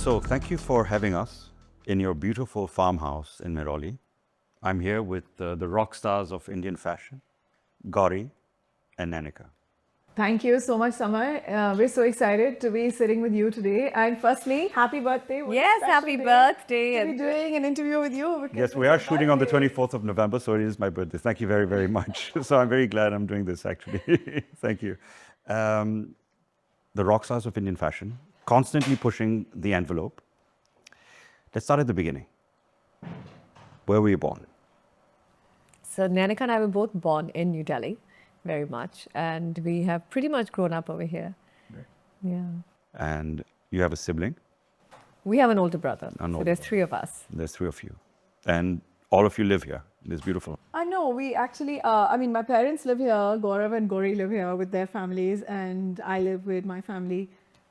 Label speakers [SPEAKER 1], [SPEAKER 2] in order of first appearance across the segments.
[SPEAKER 1] So thank you for having us in your beautiful farmhouse in Mehrauli. I'm here with the rock stars of Indian fashion, Gauri and Nainika.
[SPEAKER 2] Thank you so much, Samar. We're so excited to be sitting with you today. And firstly, happy birthday. What a
[SPEAKER 3] Yes,
[SPEAKER 2] special
[SPEAKER 3] happy
[SPEAKER 2] day
[SPEAKER 3] birthday.
[SPEAKER 2] to be doing an interview with you. because
[SPEAKER 1] Yes, we
[SPEAKER 2] it's
[SPEAKER 1] are
[SPEAKER 2] your
[SPEAKER 1] shooting on the
[SPEAKER 2] birthday.
[SPEAKER 1] 24th of November, so it is my birthday. Thank you very, very much. So I'm very glad I'm doing this, actually. Thank you. The rock stars of Indian fashion, constantly pushing the envelope. Let's start at the beginning. Where were you born?
[SPEAKER 3] So Nainika and I were both born in New Delhi, very much, and we have pretty much grown up over here. Yeah.
[SPEAKER 1] And you have a sibling.
[SPEAKER 3] We have an older brother.
[SPEAKER 1] An
[SPEAKER 3] So
[SPEAKER 1] older
[SPEAKER 3] there's
[SPEAKER 1] brother.
[SPEAKER 3] 3 of us.
[SPEAKER 1] There's 3 of you. And all of you live here. It's beautiful.
[SPEAKER 2] I know, we actually, my parents live here, Gaurav and Gauri live here with their families, and I live with my family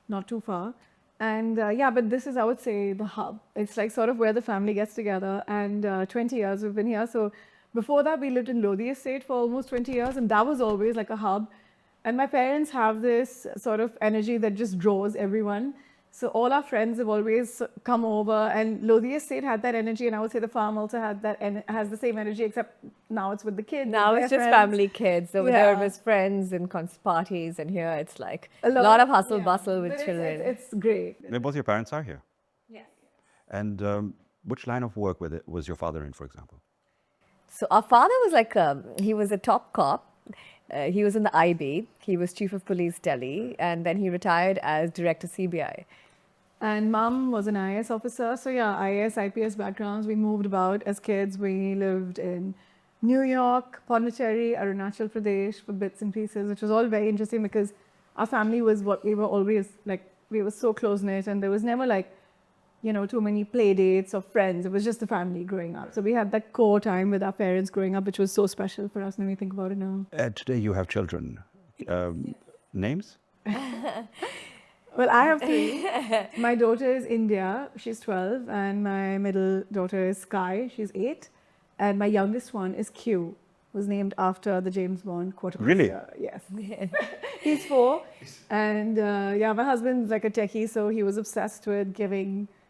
[SPEAKER 2] not too far. And but this is, I would say, the hub. It's like sort of where the family gets together. And 20 years we've been here. So before that, we lived in Lodi Estate for almost 20 years, and that was always like a hub. And my parents have this sort of energy that just draws everyone. So all our friends have always come over, and Lodi Estate had that energy, and I would say the farm also had that and has the same energy, except now it's with the kids.
[SPEAKER 3] Now
[SPEAKER 2] and
[SPEAKER 3] it's
[SPEAKER 2] their
[SPEAKER 3] just
[SPEAKER 2] friends.
[SPEAKER 3] family kids. Over there
[SPEAKER 2] Yeah.
[SPEAKER 3] was friends and parties, and here it's like
[SPEAKER 2] A
[SPEAKER 3] a lot of hustle
[SPEAKER 2] yeah.
[SPEAKER 3] bustle with
[SPEAKER 2] But
[SPEAKER 3] children.
[SPEAKER 2] It's great.
[SPEAKER 1] Both your parents are here.
[SPEAKER 2] Yes.
[SPEAKER 1] And which line of work was your father in, for example?
[SPEAKER 3] So our father was like, he was a top cop. He was in the IB. He was chief of police Delhi, and then he retired as director CBI.
[SPEAKER 2] And mom was an IAS officer. So yeah, IAS, IPS backgrounds. We moved about as kids. We lived in New York, Pondicherry, Arunachal Pradesh for bits and pieces, which was all very interesting because our family was what we were always like, we were so close knit, and there was never like, too many play dates or friends. It was just the family growing up. So we had that core time with our parents growing up, which was so special for us when we think about it now.
[SPEAKER 1] Today you have children. Names?
[SPEAKER 2] Well, I have 3. My daughter is India, she's 12, and my middle daughter is Sky, she's 8, and my youngest one is Q, who's named after the James Bond quartermaster.
[SPEAKER 1] Really?
[SPEAKER 2] Yes. He's 4, and my husband's like a techie, so he was obsessed with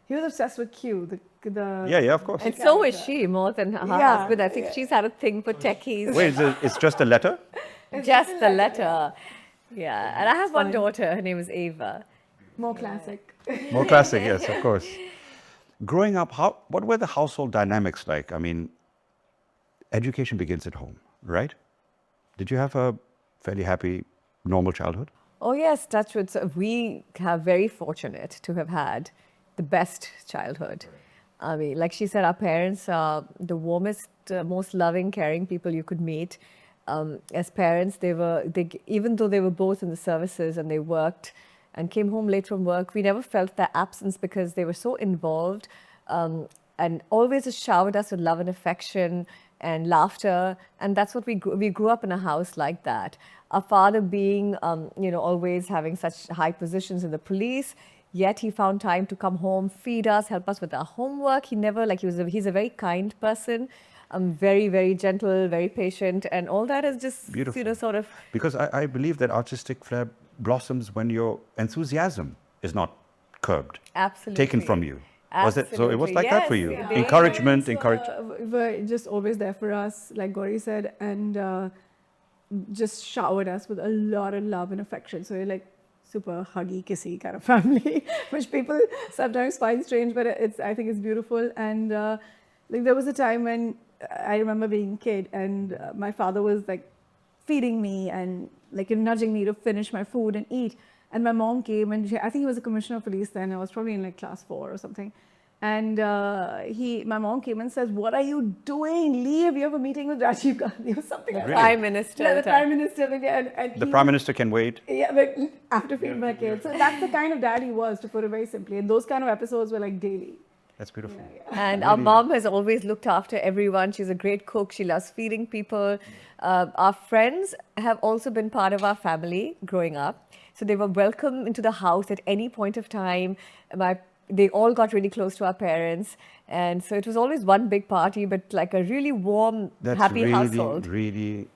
[SPEAKER 2] he was obsessed with Q, the
[SPEAKER 1] Yeah, of course.
[SPEAKER 3] And so is she, more than her
[SPEAKER 2] Yeah,
[SPEAKER 3] husband. I think she's had a thing for techies.
[SPEAKER 1] Wait, it's just a letter?
[SPEAKER 3] Just the letter. Yeah. And I have one
[SPEAKER 2] fine.
[SPEAKER 3] daughter. Her name is Ava.
[SPEAKER 2] more classic.
[SPEAKER 1] More classic, yes, of course. Growing up, what were the household dynamics like? I mean, education begins at home, right? Did you have a fairly happy, normal childhood?
[SPEAKER 3] Oh yes, touch wood. So we have very fortunate to have had the best childhood. I mean, like she said, our parents are the warmest, most loving, caring people you could meet. As parents, even though they were both in the services and they worked and came home late from work, we never felt their absence because they were so involved and always just showered us with love and affection and laughter. And that's what we grew up in a house like that. Our father being, always having such high positions in the police, yet he found time to come home, feed us, help us with our homework. He never, he's a very kind person. Very, very gentle, very patient, and all that is just,
[SPEAKER 1] Beautiful.
[SPEAKER 3] sort of.
[SPEAKER 1] Because I believe that artistic flair blossoms when your enthusiasm is not curbed,
[SPEAKER 3] Absolutely.
[SPEAKER 1] taken from you. Was it? So it was
[SPEAKER 3] Absolutely.
[SPEAKER 1] like that for you?
[SPEAKER 3] Yes,
[SPEAKER 1] Encouragement,
[SPEAKER 2] Were just always there for us, like Gauri said, and just showered us with a lot of love and affection. So you're like super huggy, kissy kind of family, which people sometimes find strange, but I think it's beautiful. And like there was a time when I remember being a kid, and my father was like feeding me and like nudging me to finish my food and eat. And my mom came, and I think he was a commissioner of police then. I was probably in like class 4 or something. And my mom came and says, "What are you doing? Leave! You have a meeting with Rajiv Gandhi or something like that."
[SPEAKER 3] Prime Minister.
[SPEAKER 2] Yeah, the Prime Minister. And
[SPEAKER 1] The Prime Minister can wait.
[SPEAKER 2] Yeah, but after feeding my kids. So that's the kind of dad he was, to put it very simply. And those kind of episodes were like daily.
[SPEAKER 1] That's beautiful.
[SPEAKER 3] And our mom has always looked after everyone. She's a great cook. She loves feeding people. Our friends have also been part of our family growing up. So they were welcome into the house at any point of time. They all got really close to our parents. And so it was always one big party, but like a really warm, happy household.
[SPEAKER 1] Really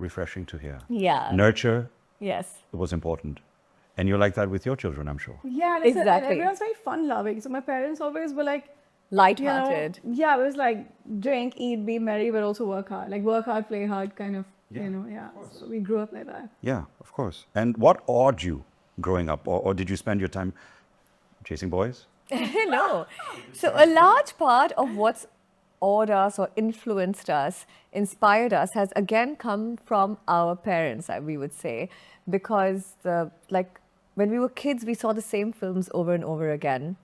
[SPEAKER 1] refreshing to hear.
[SPEAKER 3] Yeah.
[SPEAKER 1] Nurture
[SPEAKER 3] Yes.
[SPEAKER 1] was important. And you're like that with your children, I'm sure.
[SPEAKER 2] Yeah, and
[SPEAKER 3] Exactly.
[SPEAKER 2] everyone's very fun-loving. So my parents always were like,
[SPEAKER 3] Light-hearted.
[SPEAKER 2] yeah, it was like drink, eat, be merry, but also work hard. Like work hard, play hard, kind of, So we grew up like that.
[SPEAKER 1] Yeah, of course. And what awed you growing up? Or did you spend your time chasing boys?
[SPEAKER 3] No. So a large part of what's awed us or influenced us, inspired us, has again come from our parents, we would say, because like when we were kids, we saw the same films over and over again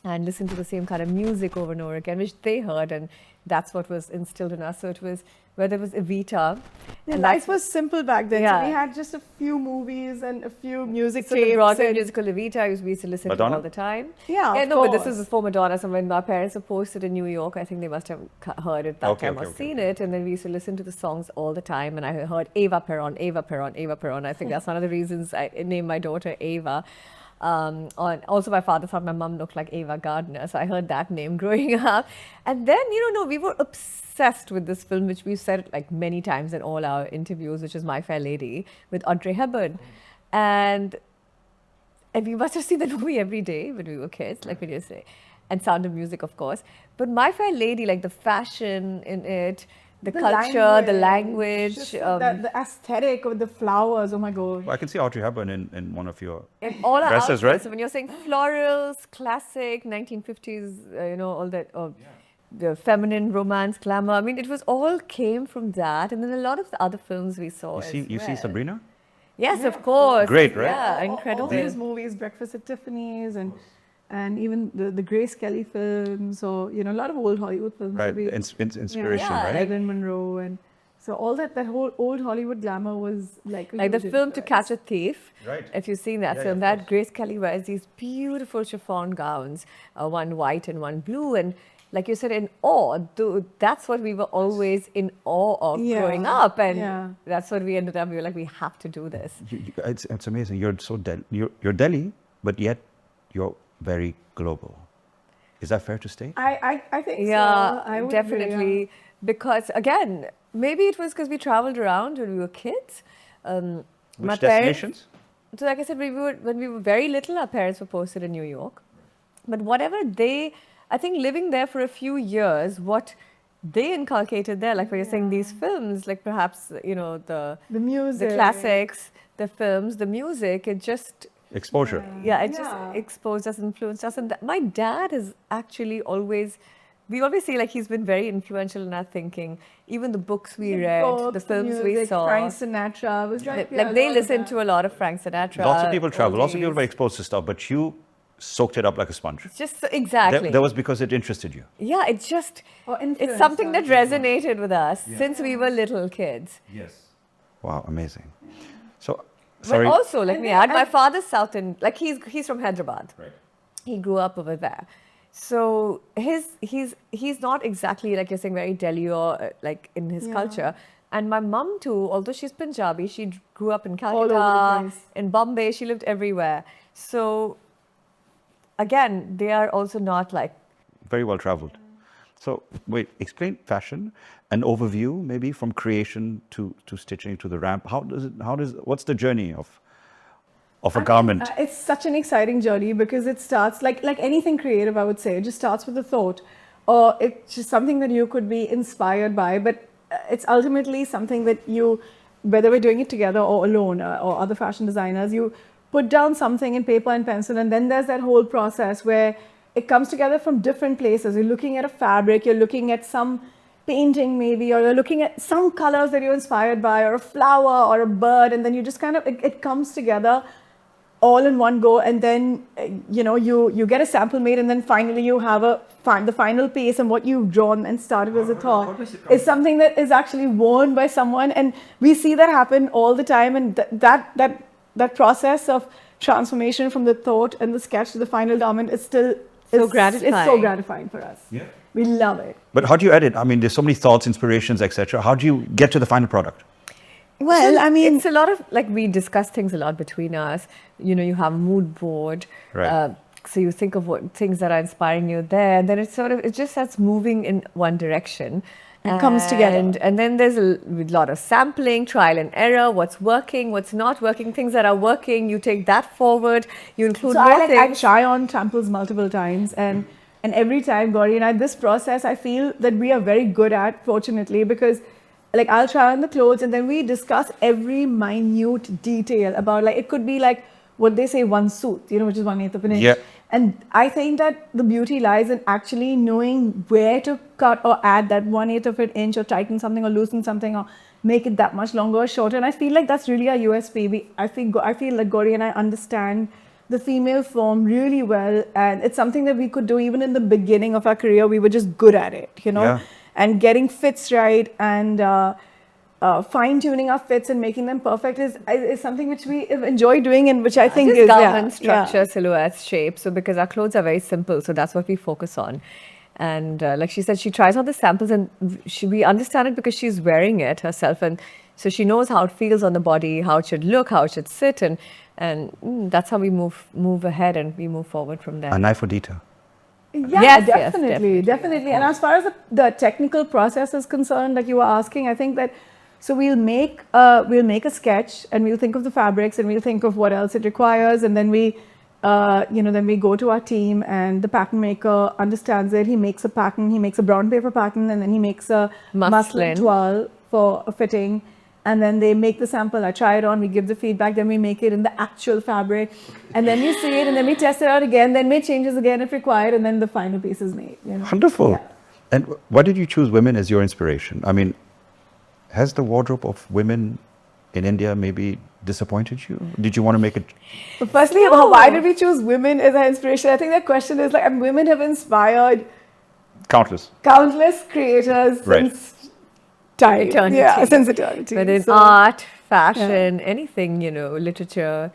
[SPEAKER 3] and listened to the same kind of music over and over again, which they heard, and that's what was instilled in us. So it was, whether it was Evita.
[SPEAKER 2] And life was simple back then.
[SPEAKER 3] Yeah.
[SPEAKER 2] So we had just a few movies and a few music
[SPEAKER 3] So the
[SPEAKER 2] tapes.
[SPEAKER 3] Broadway
[SPEAKER 2] and-
[SPEAKER 3] musical Evita, we used to listen
[SPEAKER 1] Madonna?
[SPEAKER 3] to all the time.
[SPEAKER 2] Yeah, of
[SPEAKER 3] no, but this
[SPEAKER 2] course.
[SPEAKER 3] was before Madonna. So when our parents were posted in New York, I think they must have heard it that
[SPEAKER 1] Okay,
[SPEAKER 3] time
[SPEAKER 1] okay,
[SPEAKER 3] or
[SPEAKER 1] okay.
[SPEAKER 3] seen it. And then we used to listen to the songs all the time. And I heard Ava Peron, Ava Peron, Ava Peron. I think that's one of the reasons I named my daughter Ava. Also, my father thought my mum looked like Ava Gardner, so I heard that name growing up. And then, we were obsessed with this film, which we've said like many times in all our interviews, which is My Fair Lady with Audrey Hepburn. And we must have seen that movie every day when we were kids, like when you say, and Sound of Music, of course. But My Fair Lady, like the fashion in it, the culture, the language.
[SPEAKER 2] just the aesthetic of the flowers. Oh my God.
[SPEAKER 1] Well, I can see Audrey Hepburn in one of your
[SPEAKER 3] And all our
[SPEAKER 1] dresses,
[SPEAKER 3] outfits.
[SPEAKER 1] right?
[SPEAKER 3] So when you're saying florals, classic, 1950s, all that, the feminine romance, glamour. I mean, it was all came from that. And then a lot of the other films we saw.
[SPEAKER 1] You see Sabrina?
[SPEAKER 3] Yes, of course.
[SPEAKER 1] Great, right?
[SPEAKER 3] Yeah,
[SPEAKER 2] All
[SPEAKER 3] incredible.
[SPEAKER 2] these movies, Breakfast at Tiffany's, and even the Grace Kelly films, or a lot of old Hollywood films.
[SPEAKER 1] Right.
[SPEAKER 2] that we-
[SPEAKER 1] Inspiration,
[SPEAKER 3] Yeah,
[SPEAKER 1] right?
[SPEAKER 2] Marilyn Monroe, and so all that whole old Hollywood glamour was like a
[SPEAKER 3] Like the
[SPEAKER 2] huge
[SPEAKER 3] film To
[SPEAKER 2] influence.
[SPEAKER 3] Catch a Thief.
[SPEAKER 1] Right.
[SPEAKER 3] If you've seen that
[SPEAKER 1] Yeah,
[SPEAKER 3] film,
[SPEAKER 1] yeah, of
[SPEAKER 3] that Grace Kelly wears these beautiful chiffon gowns, one white and one blue, and like you said, in awe. That's what we were always in awe of
[SPEAKER 2] Yeah,
[SPEAKER 3] growing up, and
[SPEAKER 2] yeah.
[SPEAKER 3] that's what we ended up. We were like, we have to do this.
[SPEAKER 1] It's amazing. You're so you're Delhi, but yet you're very global. Is that fair to state?
[SPEAKER 2] I think
[SPEAKER 3] Yeah,
[SPEAKER 2] so. I would agree,
[SPEAKER 3] definitely. Because again, maybe it was because we traveled around when we were kids.
[SPEAKER 1] Which destinations?
[SPEAKER 3] So, like I said, when we were very little, our parents were posted in New York. But whatever I think living there for a few years, what they inculcated there, like when you're saying these films, like perhaps
[SPEAKER 2] The music,
[SPEAKER 3] the classics, the films, the music, it just
[SPEAKER 1] Exposure.
[SPEAKER 3] just exposed us, influenced us. And my dad is actually we always say like he's been very influential in our thinking. Even the books we read, the
[SPEAKER 2] books,
[SPEAKER 3] films we
[SPEAKER 2] music,
[SPEAKER 3] saw.
[SPEAKER 2] Frank Sinatra was
[SPEAKER 3] Like they listened to a lot of Frank Sinatra.
[SPEAKER 1] Lots of people travel. Lots of people
[SPEAKER 3] oldies.
[SPEAKER 1] were exposed to stuff, but you soaked it up like a sponge.
[SPEAKER 3] Exactly.
[SPEAKER 1] That was because it interested you.
[SPEAKER 3] Yeah, it's
[SPEAKER 2] influenced
[SPEAKER 3] something that
[SPEAKER 2] us.
[SPEAKER 3] resonated with us since we were little kids.
[SPEAKER 1] Yes. Wow, amazing. So,
[SPEAKER 3] But
[SPEAKER 1] sorry.
[SPEAKER 3] also, let
[SPEAKER 2] And
[SPEAKER 3] me
[SPEAKER 2] then
[SPEAKER 3] add, my father's South Indian, like he's from Hyderabad.
[SPEAKER 1] Right.
[SPEAKER 3] He grew up over there. So he's not exactly like you're saying very Delhi or like in his culture. And my mum too, although she's Punjabi, she grew up in
[SPEAKER 2] over the
[SPEAKER 3] Calcutta,
[SPEAKER 2] place.
[SPEAKER 3] in Bombay, she lived everywhere. So again, they are also not like
[SPEAKER 1] Very well traveled. So, wait, explain fashion, an overview maybe from creation to stitching to the ramp. What's the journey of a garment?
[SPEAKER 2] It's such an exciting journey because it starts like anything creative, I would say. It just starts with a thought, or it's just something that you could be inspired by. But it's ultimately something that you, whether we're doing it together or alone, or other fashion designers, you put down something in paper and pencil, and then there's that whole process where it comes together from different places. You're looking at a fabric, you're looking at some painting maybe, or you're looking at some colors that you're inspired by, or a flower or a bird, and then you just kind of, it comes together all in one go, and then you get a sample made, and then finally you have the final piece, and what you've drawn and started as a thought is something that is actually worn by someone, and we see that happen all the time, and that process of transformation from the thought and the sketch to the final garment is still
[SPEAKER 3] gratifying.
[SPEAKER 2] It's so gratifying for us.
[SPEAKER 1] Yeah.
[SPEAKER 2] We love it.
[SPEAKER 1] But how do you edit? I mean, there's so many thoughts, inspirations, etc. How do you get to the final product?
[SPEAKER 2] Well, I mean,
[SPEAKER 3] it's a lot of like we discuss things a lot between us. You have a mood board.
[SPEAKER 1] Right.
[SPEAKER 3] So you think of what things that are inspiring you there, and then it just starts moving in one direction.
[SPEAKER 2] It comes together.
[SPEAKER 3] And then there's a lot of sampling, trial and error, what's working, what's not working, things that are working, you take that forward, you include
[SPEAKER 2] So
[SPEAKER 3] more
[SPEAKER 2] I
[SPEAKER 3] things.
[SPEAKER 2] try on samples multiple times, and every time, Gauri and I, this process I feel that we are very good at, fortunately, because like I'll try on the clothes and then we discuss every minute detail about, like, it could be like what they say, one suit, which is 1/8 of an inch.
[SPEAKER 1] Yeah.
[SPEAKER 2] And I think that the beauty lies in actually knowing where to cut or add that 1/8 of an inch, or tighten something or loosen something, or make it that much longer or shorter. And I feel like that's really our USP. I feel like Gauri and I understand the female form really well, and it's something that we could do even in the beginning of our career. We were just good at it,
[SPEAKER 1] Yeah.
[SPEAKER 2] and getting fits right, and fine-tuning our fits and making them perfect is something which we enjoy doing, and which I think
[SPEAKER 3] Just
[SPEAKER 2] is
[SPEAKER 3] government structure, silhouettes, shape. So because our clothes are very simple, so that's what we focus on. And like she said, she tries on the samples, and we understand it because she's wearing it herself, and so she knows how it feels on the body, how it should look, how it should sit, and that's how we move ahead, and we move forward from there.
[SPEAKER 1] An eye for detail.
[SPEAKER 2] Yeah,
[SPEAKER 3] Yes,
[SPEAKER 2] definitely. And as far as the technical process is concerned, like you were asking, I think that, so we'll make a sketch, and we'll think of the fabrics, and we'll think of what else it requires, and then we go to our team, and the pattern maker understands it. He makes a pattern, he makes a brown paper pattern, and then he makes a muslin toile for a fitting. And then they make the sample, I try it on, we give the feedback, then we make it in the actual fabric. And then we see it, and then we test it out again, then make changes again if required, and then the final piece is made.
[SPEAKER 1] Wonderful.
[SPEAKER 2] Yeah.
[SPEAKER 1] And why did you choose women as your inspiration? I mean, has the wardrobe of women in India maybe disappointed you? Did you want to make it?
[SPEAKER 2] But firstly, why did we choose women as our inspiration? I think that question is like, women have inspired
[SPEAKER 1] Countless.
[SPEAKER 2] countless creators
[SPEAKER 1] Right.
[SPEAKER 2] since time.
[SPEAKER 3] Eternity.
[SPEAKER 2] Yeah, since eternity.
[SPEAKER 3] But in
[SPEAKER 2] So-
[SPEAKER 3] art, fashion, anything, literature.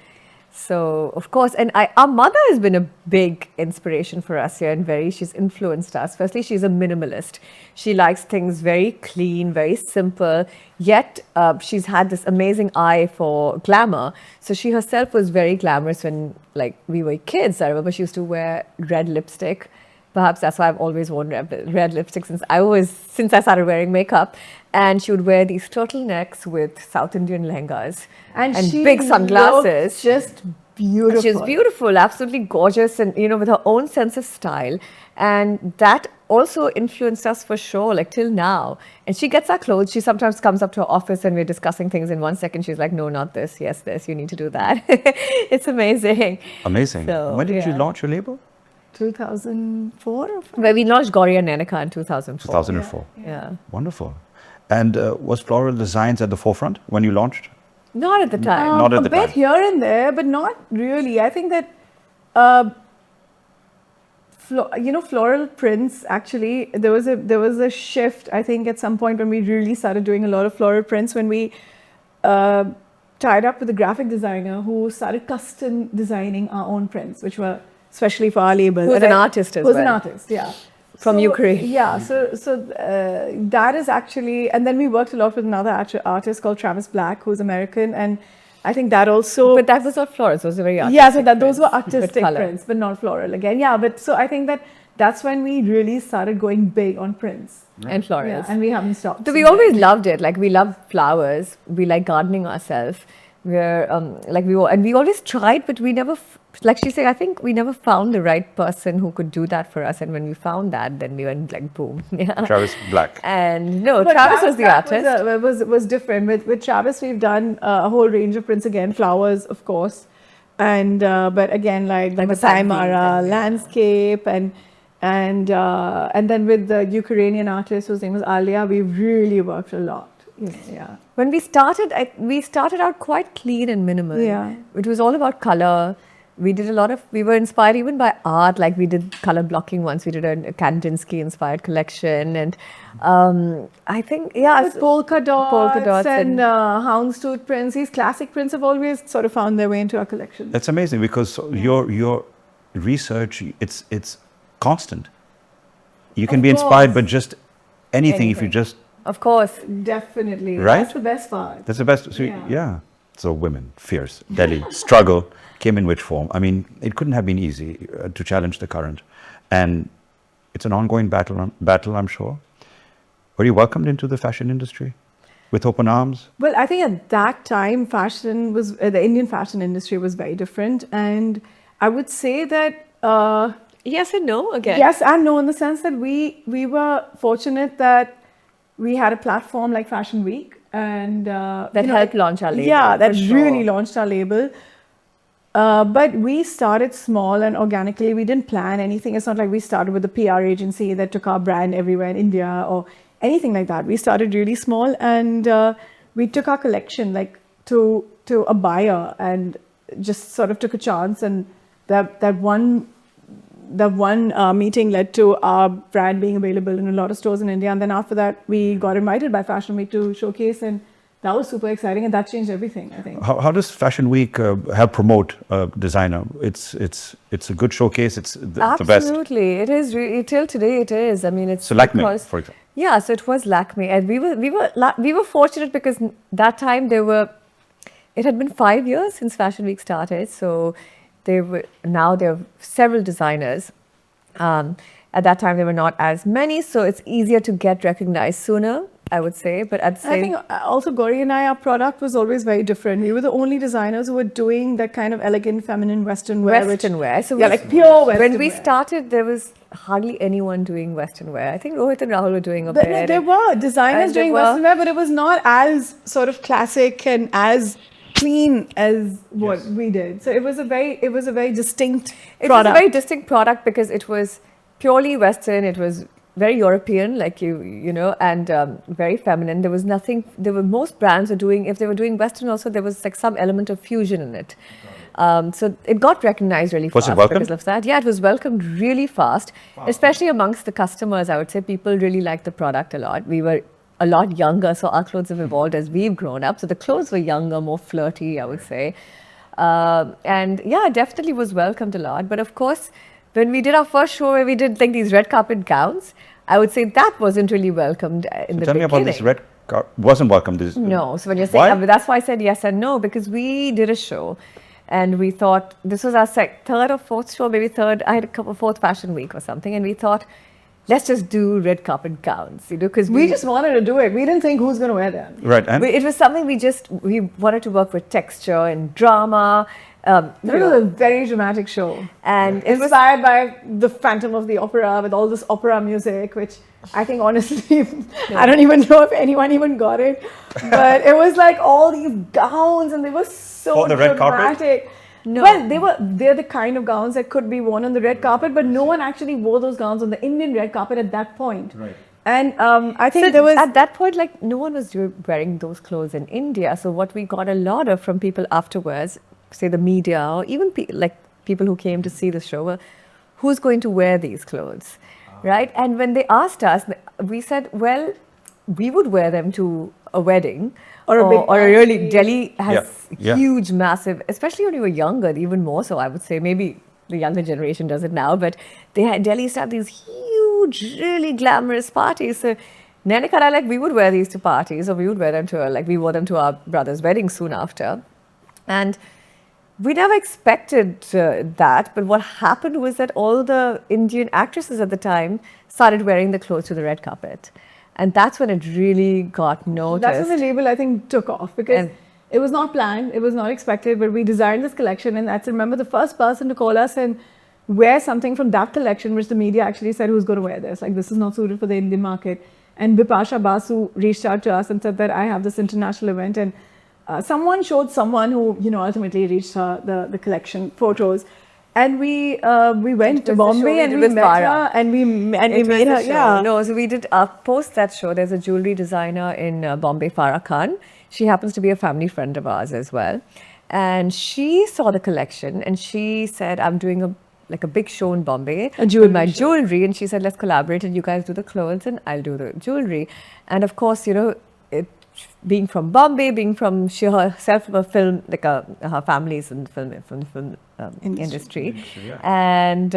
[SPEAKER 3] So, of course, and our mother has been a big inspiration for us here, and she's influenced us. Firstly, she's a minimalist. She likes things very clean, very simple, yet she's had this amazing eye for glamour. So she herself was very glamorous when, like, we were kids. I remember she used to wear red lipstick. Perhaps that's why I've always worn red lipstick since I started wearing makeup. And she would wear these turtlenecks with South Indian lehengas and
[SPEAKER 2] she
[SPEAKER 3] big sunglasses.
[SPEAKER 2] looked just beautiful.
[SPEAKER 3] She was beautiful, absolutely gorgeous, and with her own sense of style. And that also influenced us for sure, like till now. And she gets our clothes. She sometimes comes up to her office and we're discussing things. In 1 second, she's like, "No, not this. Yes, this. You need to do that." It's amazing.
[SPEAKER 1] Amazing.
[SPEAKER 3] So,
[SPEAKER 1] When did you
[SPEAKER 3] yeah.
[SPEAKER 1] launch your label?
[SPEAKER 2] 2004 or 5?
[SPEAKER 3] Where we launched Gauri and Nainika in 2004.
[SPEAKER 1] 2004.
[SPEAKER 3] Yeah.
[SPEAKER 1] Wonderful. And was floral designs at the forefront when you launched?
[SPEAKER 3] Not at the time.
[SPEAKER 1] Not at the
[SPEAKER 2] a bit
[SPEAKER 1] time.
[SPEAKER 2] here and there, but not really. I think that, floral prints, actually, there was a shift, I think, at some point when we really started doing a lot of floral prints, when we tied up with a graphic designer who started custom designing our own prints, which were especially for our label.
[SPEAKER 3] Who's an artist as
[SPEAKER 2] Who's an
[SPEAKER 3] well.
[SPEAKER 2] artist, yeah.
[SPEAKER 3] From Ukraine.
[SPEAKER 2] Yeah, so that is actually, and then we worked a lot with another artist called Travis Black, who's American, and I think that also.
[SPEAKER 3] But that was not florals, those were very artistic.
[SPEAKER 2] Yeah, so those were
[SPEAKER 3] prints with
[SPEAKER 2] artistic
[SPEAKER 3] colour.
[SPEAKER 2] prints, but not floral again. Yeah, but so I think that's when we really started going big on prints.
[SPEAKER 3] And florals.
[SPEAKER 2] Yeah, and we haven't stopped.
[SPEAKER 3] So we always loved it. Like, we love flowers. We like gardening ourselves. We're and we always tried, but we never, like she said, I think we never found the right person who could do that for us. And when we found that, then we went like boom. Yeah.
[SPEAKER 1] Travis Black.
[SPEAKER 3] And no,
[SPEAKER 2] But
[SPEAKER 3] Travis was the
[SPEAKER 2] Black
[SPEAKER 3] artist.
[SPEAKER 2] was different. With Travis, we've done a whole range of prints again, flowers, of course, and but again, like
[SPEAKER 3] the
[SPEAKER 2] Masai
[SPEAKER 3] painting
[SPEAKER 2] Mara,
[SPEAKER 3] and-
[SPEAKER 2] landscape, and then with the Ukrainian artist whose name was Alia, we really worked a lot. Yeah.
[SPEAKER 3] When we started, we started out quite clean and minimal.
[SPEAKER 2] Yeah.
[SPEAKER 3] It was all about color. We did we were inspired even by art, like we did color blocking once. We did a Kandinsky inspired collection. And I think,
[SPEAKER 2] With polka dots and
[SPEAKER 3] and-
[SPEAKER 2] houndstooth prints. These classic prints have always sort of found their way into our collection.
[SPEAKER 1] That's amazing because your research, it's constant. You can
[SPEAKER 2] Of
[SPEAKER 1] be inspired by
[SPEAKER 2] course.
[SPEAKER 1] just anything if you
[SPEAKER 3] Anything.
[SPEAKER 1] just.
[SPEAKER 3] Of course.
[SPEAKER 2] Definitely.
[SPEAKER 1] Right?
[SPEAKER 2] That's the best part.
[SPEAKER 1] That's the best. So,
[SPEAKER 2] Yeah.
[SPEAKER 1] yeah. So women, fierce, Delhi, struggle, came in which form? I mean, it couldn't have been easy to challenge the current. And it's an ongoing battle, I'm sure. Were you welcomed into the fashion industry with open arms?
[SPEAKER 2] Well, I think at that time, fashion was the Indian fashion industry was very different, and I would say that
[SPEAKER 3] Yes and no again.
[SPEAKER 2] yes and no, in the sense that we were fortunate that we had a platform like Fashion Week, and
[SPEAKER 3] That helped launch our label.
[SPEAKER 2] Yeah, that
[SPEAKER 3] for sure.
[SPEAKER 2] really launched our label. But we started small and organically. We didn't plan anything. It's not like we started with a PR agency that took our brand everywhere in India or anything like that. We started really small, and we took our collection like to a buyer and just sort of took a chance. And that one meeting led to our brand being available in a lot of stores in India. And then after that, we got invited by Fashion Week to showcase, and that was super exciting, and that changed everything, I think.
[SPEAKER 1] How does Fashion Week help promote a designer? It's a good showcase. It's the best.
[SPEAKER 3] Absolutely, it is. Till today, it is. I mean, it's
[SPEAKER 1] So Lakme,
[SPEAKER 3] because-
[SPEAKER 1] for example.
[SPEAKER 3] Yeah, so it was Lakme, and we were fortunate because that time it had been 5 years since Fashion Week started. So now there are several designers. At that time, there were not as many, so it's easier to get recognized sooner, I would say. But at the
[SPEAKER 2] I
[SPEAKER 3] same,
[SPEAKER 2] think also Gauri and I, our product was always very different. We were the only designers who were doing that kind of elegant, feminine Western wear.
[SPEAKER 3] Western wear. So
[SPEAKER 2] yeah, like pure Western
[SPEAKER 3] when we
[SPEAKER 2] wear.
[SPEAKER 3] started, there was hardly anyone doing Western wear. I think Rohit and Rahul were doing a bit.
[SPEAKER 2] There were designers
[SPEAKER 3] And there
[SPEAKER 2] doing
[SPEAKER 3] were-
[SPEAKER 2] Western wear, but it was not as sort of classic and as clean as what we did. So it was a very distinct
[SPEAKER 3] It
[SPEAKER 2] product.
[SPEAKER 3] was a very distinct product because it was purely Western. It was very European, like you know, and very feminine. There was nothing. Most brands were doing. If they were doing Western, also there was like some element of fusion in it. So it got recognized really
[SPEAKER 1] Was
[SPEAKER 3] fast
[SPEAKER 1] it welcomed?
[SPEAKER 3] because of that. Yeah, it was welcomed really fast, especially amongst the customers. I would say people really liked the product a lot. We were a lot younger, so our clothes have evolved as we've grown up. So the clothes were younger, more flirty, I would say. And yeah, it definitely was welcomed a lot. But of course, when we did our first show where we did like these red carpet gowns, I would say that wasn't really welcomed in the
[SPEAKER 1] Tell me
[SPEAKER 3] beginning.
[SPEAKER 1] about this red wasn't welcomed. This
[SPEAKER 3] No, so when you're
[SPEAKER 1] Why?
[SPEAKER 3] saying, that's why I said yes and no, because we did a show and we thought, this was our third or fourth show, maybe third, I had a couple, fourth Fashion Week or something, and we thought, let's just do red carpet gowns, you know, because
[SPEAKER 2] we just wanted to do it. We didn't think who's going to wear them.
[SPEAKER 1] Right, and
[SPEAKER 3] it was something we wanted to work with texture and drama.
[SPEAKER 2] It was a very dramatic show.
[SPEAKER 3] And it was
[SPEAKER 2] Inspired by the Phantom of the Opera with all this opera music, which I think honestly, I don't even know if anyone even got it. But it was like all these gowns and they were so
[SPEAKER 1] For the red carpet?
[SPEAKER 2] dramatic.
[SPEAKER 3] No.
[SPEAKER 2] Well, they're the kind of gowns that could be worn on the red carpet, but no one actually wore those gowns on the Indian red carpet at that point.
[SPEAKER 1] Right.
[SPEAKER 2] And I think
[SPEAKER 3] so
[SPEAKER 2] there was
[SPEAKER 3] at that point, like no one was wearing those clothes in India. So what we got a lot of from people afterwards, say the media or even people who came to see the show, were, who's going to wear these clothes, right? And when they asked us, we said, well, we would wear them to a wedding
[SPEAKER 2] Or a big
[SPEAKER 3] or a really
[SPEAKER 2] party.
[SPEAKER 3] Delhi has
[SPEAKER 1] Yeah.
[SPEAKER 3] huge, massive, especially when you were younger, even more so. I would say maybe the younger generation does it now, but Delhi used to have these huge, really glamorous parties. So Nainika and I, like, we would wear these to parties, or we would wear them to we wore them to our brother's wedding soon after. And we never expected that, but what happened was that all the Indian actresses at the time started wearing the clothes to the red carpet. And that's when it really got noticed.
[SPEAKER 2] that's when the label I think took off, because
[SPEAKER 3] And-
[SPEAKER 2] it was not planned, it was not expected, but we designed this collection, and I remember the first person to call us and wear something from that collection, which the media actually said, who's going to wear this? Like, this is not suited for the Indian market. And Bipasha Basu reached out to us and said that I have this international event, and someone showed someone who, you know, ultimately reached her the collection photos. And we went to
[SPEAKER 3] was the show
[SPEAKER 2] Bombay
[SPEAKER 3] we
[SPEAKER 2] and
[SPEAKER 3] did
[SPEAKER 2] we
[SPEAKER 3] with
[SPEAKER 2] met
[SPEAKER 3] Farah.
[SPEAKER 2] her and we
[SPEAKER 3] It was
[SPEAKER 2] made
[SPEAKER 3] the
[SPEAKER 2] her,
[SPEAKER 3] show.
[SPEAKER 2] yeah.
[SPEAKER 3] No, so we did post that show. There's a jewelry designer in Bombay, Farah Khan. She happens to be a family friend of ours as well. And she saw the collection and she said, I'm doing a big show in Bombay
[SPEAKER 2] A jewelry
[SPEAKER 3] with my
[SPEAKER 2] show.
[SPEAKER 3] jewelry. And she said, let's collaborate and you guys do the clothes and I'll do the jewelry. And of course, you know, being from Bombay, being from she herself from a film, like her family's in the film industry. And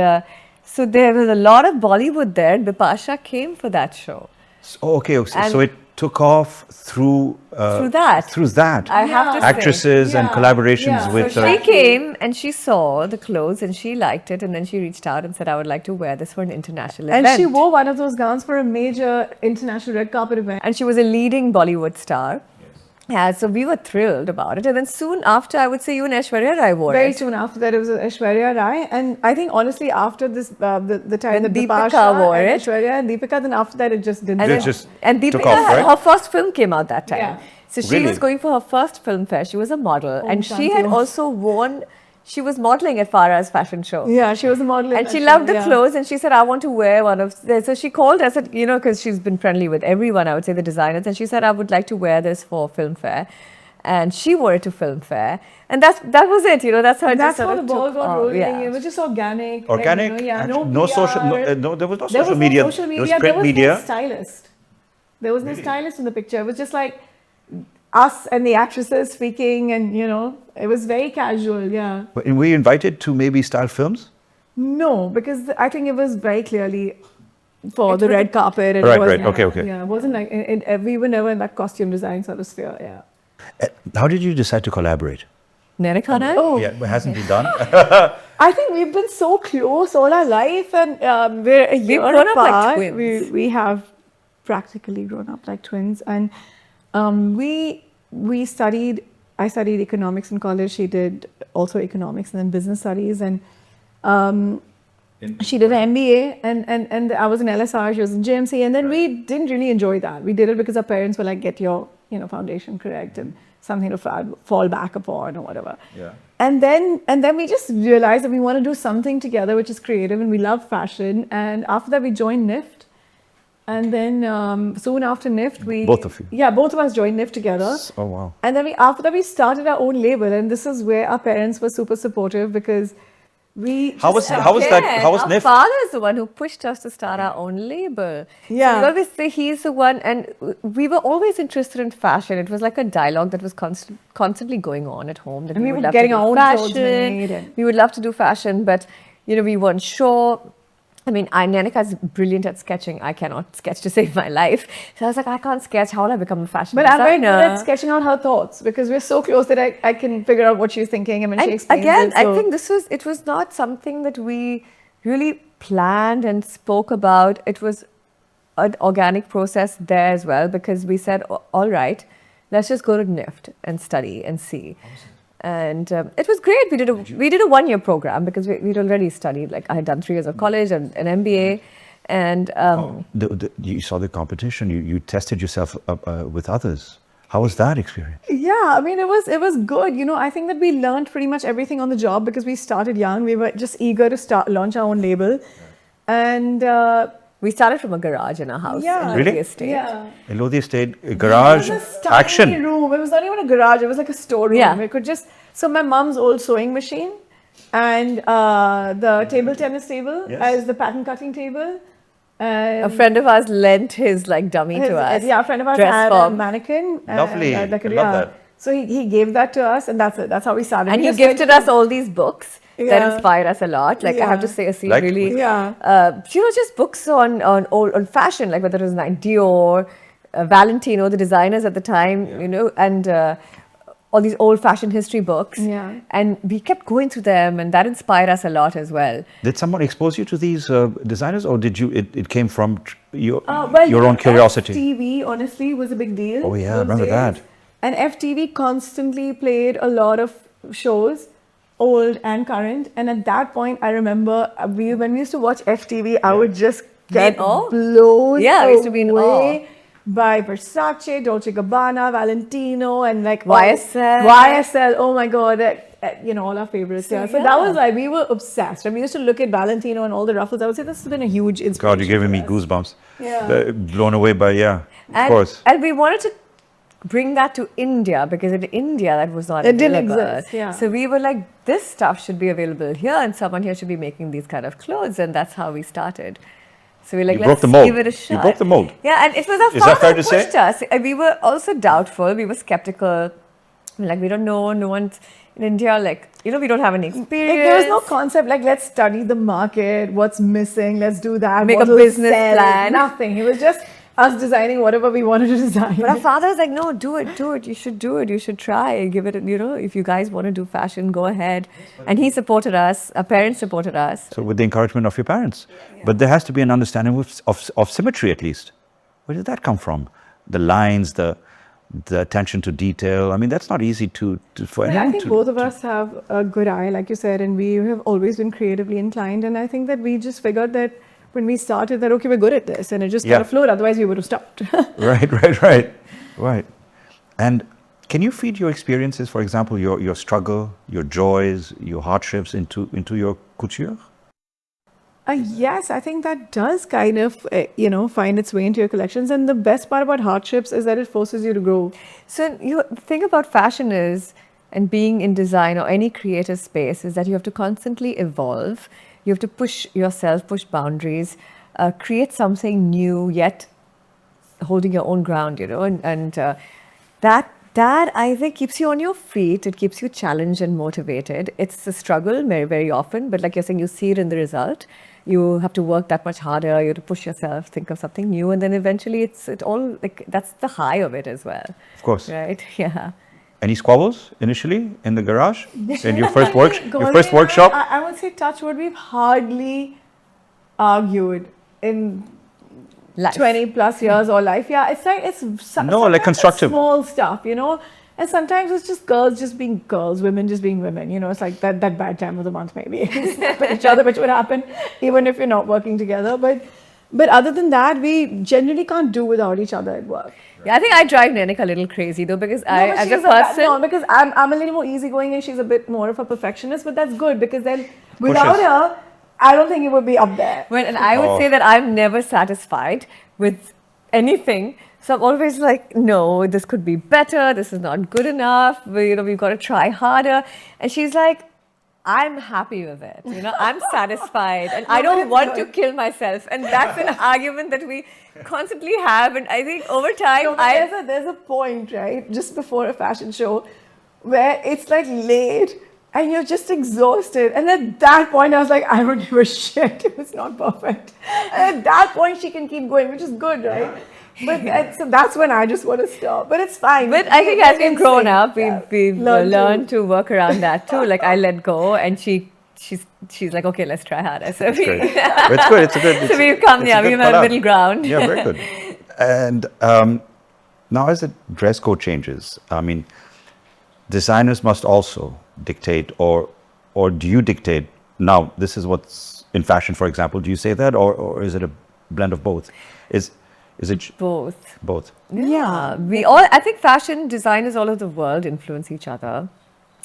[SPEAKER 3] so there was a lot of Bollywood there. And Bipasha came for that show.
[SPEAKER 1] So, okay,
[SPEAKER 3] And-
[SPEAKER 1] so it took off through
[SPEAKER 3] that.
[SPEAKER 1] Through that.
[SPEAKER 3] I have to say.
[SPEAKER 1] Actresses and
[SPEAKER 2] Yeah.
[SPEAKER 1] collaborations
[SPEAKER 2] Yeah.
[SPEAKER 1] with.
[SPEAKER 3] So she came and she saw the clothes and she liked it, and then she reached out and said, I would like to wear this for an international
[SPEAKER 2] And
[SPEAKER 3] event.
[SPEAKER 2] she wore one of those gowns for a major international red carpet event.
[SPEAKER 3] And she was a leading Bollywood star. Yeah, so we were thrilled about it. And then soon after, I would say you and Aishwarya Rai wore
[SPEAKER 2] Very
[SPEAKER 3] it.
[SPEAKER 2] soon after that, it was Aishwarya Rai, and I think honestly after this, the time
[SPEAKER 3] When
[SPEAKER 2] that
[SPEAKER 3] Deepika
[SPEAKER 2] Bipasha
[SPEAKER 3] wore
[SPEAKER 2] and
[SPEAKER 3] it.
[SPEAKER 2] Aishwarya and Deepika, then after that it just didn't.
[SPEAKER 3] And,
[SPEAKER 1] It
[SPEAKER 3] then,
[SPEAKER 1] just
[SPEAKER 3] and
[SPEAKER 1] took
[SPEAKER 3] Deepika,
[SPEAKER 1] off, right?
[SPEAKER 3] her first film came out that time.
[SPEAKER 2] Yeah.
[SPEAKER 3] So she
[SPEAKER 1] Really?
[SPEAKER 3] was going for her first film fair. She was a model.
[SPEAKER 2] Oh,
[SPEAKER 3] and she
[SPEAKER 2] thank
[SPEAKER 3] had
[SPEAKER 2] you.
[SPEAKER 3] also worn, she was modeling at Farah's fashion show.
[SPEAKER 2] Yeah, she was a model. in
[SPEAKER 3] And
[SPEAKER 2] that
[SPEAKER 3] she
[SPEAKER 2] show,
[SPEAKER 3] loved the
[SPEAKER 2] yeah.
[SPEAKER 3] clothes and she said, I want to wear one of this. So she called us, because she's been friendly with everyone, I would say the designers. And she said, I would like to wear this for film fair. And she wore it to film fair. And that was it, that's how it
[SPEAKER 2] That's
[SPEAKER 3] just sort
[SPEAKER 2] how the
[SPEAKER 3] of
[SPEAKER 2] ball
[SPEAKER 3] took
[SPEAKER 2] got
[SPEAKER 3] off.
[SPEAKER 2] rolling.
[SPEAKER 3] Yeah.
[SPEAKER 2] It was just organic.
[SPEAKER 1] Organic.
[SPEAKER 2] Yeah,
[SPEAKER 1] no social.
[SPEAKER 2] PR.
[SPEAKER 1] No, there was no
[SPEAKER 2] There
[SPEAKER 1] social
[SPEAKER 2] was
[SPEAKER 1] media.
[SPEAKER 2] no social media.
[SPEAKER 1] There was print
[SPEAKER 2] there was
[SPEAKER 1] media.
[SPEAKER 2] no stylist. There was no stylist in the picture. It was just like us and the actresses speaking, and it was very casual. Yeah.
[SPEAKER 1] And were you invited to maybe style films?
[SPEAKER 2] No, because I think it was very clearly for the
[SPEAKER 3] was
[SPEAKER 2] red carpet. And
[SPEAKER 1] Right,
[SPEAKER 2] it was,
[SPEAKER 1] right. Okay.
[SPEAKER 2] Yeah, it wasn't like we were never in that costume design sort of sphere. Yeah.
[SPEAKER 1] How did you decide to collaborate?
[SPEAKER 3] Nainika and I?
[SPEAKER 2] Oh,
[SPEAKER 1] Yeah, it hasn't been done.
[SPEAKER 2] I think we've been so close all our life, and we're a year
[SPEAKER 3] grown up like
[SPEAKER 2] apart.
[SPEAKER 3] twins.
[SPEAKER 2] We have practically grown up like twins, and we studied. I studied economics in college. She did also economics and then business studies, and she did an MBA, and I was in LSR. She was in GMC, and then we didn't really enjoy that. We did it because our parents were like, "Get your foundation correct and something to fall back upon or whatever."
[SPEAKER 1] Yeah.
[SPEAKER 2] And then we just realized that we want to do something together which is creative, and we love fashion. And after that, we joined NIFT. And then soon after NIFT,
[SPEAKER 1] Both of you?
[SPEAKER 2] Yeah, both of us joined NIFT together.
[SPEAKER 1] Oh wow.
[SPEAKER 2] And then after that, we started our own label. And this is where our parents were super supportive, because we
[SPEAKER 1] How was
[SPEAKER 3] Again,
[SPEAKER 1] that? How was
[SPEAKER 3] our
[SPEAKER 1] NIFT?
[SPEAKER 3] father is the one who pushed us to start our own label.
[SPEAKER 2] Yeah.
[SPEAKER 3] So we always say he's the one, and we were always interested in fashion. It was like a dialogue that was constantly going on at home. That
[SPEAKER 2] And we
[SPEAKER 3] would
[SPEAKER 2] were
[SPEAKER 3] love
[SPEAKER 2] getting
[SPEAKER 3] to do
[SPEAKER 2] our own clothes
[SPEAKER 3] fashion.
[SPEAKER 2] made and-
[SPEAKER 3] We would love to do fashion, but we weren't sure. I mean, Nainika is brilliant at sketching. I cannot sketch to save my life. So I was like, I can't sketch. How will I become a fashion
[SPEAKER 2] But I'm very
[SPEAKER 3] designer?
[SPEAKER 2] good at sketching out her thoughts, because we're so close that I can figure out what she's thinking, and when she
[SPEAKER 3] And
[SPEAKER 2] explains
[SPEAKER 3] again,
[SPEAKER 2] it. So
[SPEAKER 3] I think it was not something that we really planned and spoke about. It was an organic process there as well, because we said, all right, let's just go to NIFT and study and see. And it was great. We did a 1-year program, because we'd already studied. Like, I had done 3 years of college and an MBA. And
[SPEAKER 1] You saw the competition. You tested yourself with others. How was that experience?
[SPEAKER 2] yeah, I mean, it was good. I think that we learned pretty much everything on the job, because we started young. We were just eager to launch our own label, and
[SPEAKER 3] we started from a garage in our house
[SPEAKER 2] Yeah.
[SPEAKER 3] in
[SPEAKER 1] Really?
[SPEAKER 3] Lodi Estate.
[SPEAKER 2] yeah.
[SPEAKER 1] In Lodi Estate, garage,
[SPEAKER 2] It was a tiny
[SPEAKER 1] action.
[SPEAKER 2] room. It was not even a garage. It was like a storeroom.
[SPEAKER 3] Yeah.
[SPEAKER 2] We could just my mom's old sewing machine, and the table tennis table
[SPEAKER 1] Yes.
[SPEAKER 2] as the pattern cutting table.
[SPEAKER 3] A friend of ours lent his dummy to us.
[SPEAKER 2] Yeah, a friend of ours
[SPEAKER 3] dress
[SPEAKER 2] had
[SPEAKER 3] form.
[SPEAKER 2] a mannequin.
[SPEAKER 1] Lovely. I love that.
[SPEAKER 2] So he gave that to us, and that's it. That's how we started.
[SPEAKER 3] And
[SPEAKER 2] We
[SPEAKER 3] he
[SPEAKER 2] just
[SPEAKER 3] gifted
[SPEAKER 2] went-
[SPEAKER 3] us all these books that
[SPEAKER 2] Yeah.
[SPEAKER 3] inspired us a lot. Like, I have to
[SPEAKER 2] Yeah.
[SPEAKER 3] say, Asim
[SPEAKER 1] Like?
[SPEAKER 3] really,
[SPEAKER 2] Yeah.
[SPEAKER 3] just books on fashion, like whether it was Dior, Valentino, the designers at the time, and all these old fashion history books.
[SPEAKER 2] Yeah.
[SPEAKER 3] And we kept going through them, and that inspired us a lot as well.
[SPEAKER 1] Did someone expose you to these designers, or did you? It came from your
[SPEAKER 2] Well,
[SPEAKER 1] own curiosity.
[SPEAKER 2] FTV, honestly, was a big deal.
[SPEAKER 1] Oh, yeah, I
[SPEAKER 2] those
[SPEAKER 1] remember
[SPEAKER 2] days.
[SPEAKER 1] that.
[SPEAKER 2] And FTV constantly played a lot of shows, old and current. And at that point, I remember when we used to watch FTV, I would just get
[SPEAKER 3] in awe?
[SPEAKER 2] blown
[SPEAKER 3] Yeah, we used to be in
[SPEAKER 2] away by Versace, Dolce Gabbana, Valentino, and like
[SPEAKER 3] YSL.
[SPEAKER 2] YSL. Oh my God. All our favorites.
[SPEAKER 3] So,
[SPEAKER 2] yeah. So
[SPEAKER 3] yeah.
[SPEAKER 2] that was like, we were obsessed. And we used to look at Valentino and all the ruffles. I would say this has been a huge inspiration.
[SPEAKER 1] God, you're giving me
[SPEAKER 2] for us.
[SPEAKER 1] goosebumps.
[SPEAKER 2] Yeah.
[SPEAKER 1] Blown away by of course.
[SPEAKER 3] And we wanted to bring that to India, because in India that was not
[SPEAKER 2] It didn't
[SPEAKER 3] available.
[SPEAKER 2] exist, yeah.
[SPEAKER 3] So we were like, this stuff should be available here, and someone here should be making these kind of clothes, and that's how we started. So we're like,
[SPEAKER 1] You broke
[SPEAKER 3] let's
[SPEAKER 1] the mold.
[SPEAKER 3] give it a
[SPEAKER 1] You
[SPEAKER 3] shot.
[SPEAKER 1] broke the mold.
[SPEAKER 3] Yeah, and it was our
[SPEAKER 1] Is that
[SPEAKER 3] father
[SPEAKER 1] fair
[SPEAKER 3] who
[SPEAKER 1] to say?
[SPEAKER 3] pushed us. And we were also doubtful. We were skeptical. We're like, we don't know. No one's in India. Like, we don't have any experience.
[SPEAKER 2] Like, there was no concept like, let's study the market, what's missing, let's do that.
[SPEAKER 3] Make a
[SPEAKER 2] what'll
[SPEAKER 3] business
[SPEAKER 2] sell,
[SPEAKER 3] plan.
[SPEAKER 2] Nothing. It was just, us designing whatever we wanted to design.
[SPEAKER 3] But our father's like, no, do it. You should do it. You should try. Give it, if you guys want to do fashion, go ahead. And he supported us. Our parents supported us.
[SPEAKER 1] So with the encouragement of your parents. But there has to be an understanding of symmetry at least. Where did that come from? The lines, the attention to detail. I mean, that's not easy for anyone
[SPEAKER 2] I think both of us have a good eye, like you said, and we have always been creatively inclined. And I think that we just figured that when we started that, okay, we're good at this, and it just kind of flowed. Otherwise, we would have stopped.
[SPEAKER 1] Right. And can you feed your experiences, for example, your struggle, your joys, your hardships into your couture?
[SPEAKER 2] Yes, I think that does kind of, find its way into your collections. And the best part about hardships is that it forces you to grow.
[SPEAKER 3] So the thing about fashion is, and being in design or any creative space, is that you have to constantly evolve. You have to push yourself, push boundaries, create something new, yet holding your own ground, and that I think keeps you on your feet. It keeps you challenged and motivated. It's a struggle very, very often, but like you're saying, you see it in the result. You have to work that much harder. You have to push yourself, think of something new, and then eventually it all like that's the high of it as well.
[SPEAKER 1] Of course.
[SPEAKER 3] Right? Yeah.
[SPEAKER 1] Any squabbles initially in the garage? In your first
[SPEAKER 2] Gauri
[SPEAKER 1] workshop?
[SPEAKER 2] I would say, touch wood, we've hardly argued in
[SPEAKER 3] Life.
[SPEAKER 2] 20 plus years or life. Yeah, it's like
[SPEAKER 1] like constructive.
[SPEAKER 2] Small stuff, And sometimes it's just girls just being girls, women just being women. It's like that bad time of the month maybe. Snap at each other, which would happen even if you're not working together. But other than that, we generally can't do without each other at work.
[SPEAKER 3] Yeah, I think I drive Nainika a little crazy though, because as a person,
[SPEAKER 2] no, because I'm a little more easygoing and she's a bit more of a perfectionist. But that's good because then without her, I don't think it would be up there.
[SPEAKER 3] Well, and I would say that I'm never satisfied with anything. So I'm always like, no, this could be better. This is not good enough. We've got to try harder. And she's like, I'm happy with it. I'm satisfied, and I don't want to kill myself. And that's an argument that we constantly have. And I think over time,
[SPEAKER 2] there's a point, right, just before a fashion show, where it's like late. And you're just exhausted. And at that point, I was like, I don't give a shit if it's not perfect. And at that point, she can keep going, which is good, right? But so that's when I just want to stop. But it's fine.
[SPEAKER 3] But I think as we've grown up, we've learned to work around that too. Like I let go, and she's like, okay, let's try harder. So
[SPEAKER 1] It's great. It's good. It's a good.
[SPEAKER 3] So we've come, we've had a middle ground.
[SPEAKER 1] Yeah, very good. And now as the dress code changes, I mean, designers must also dictate, or do you dictate now this is what's in fashion, for example? Do you say that, or is it a blend of both? Is it both?
[SPEAKER 3] Yeah, I think fashion designers all over the world influence each other.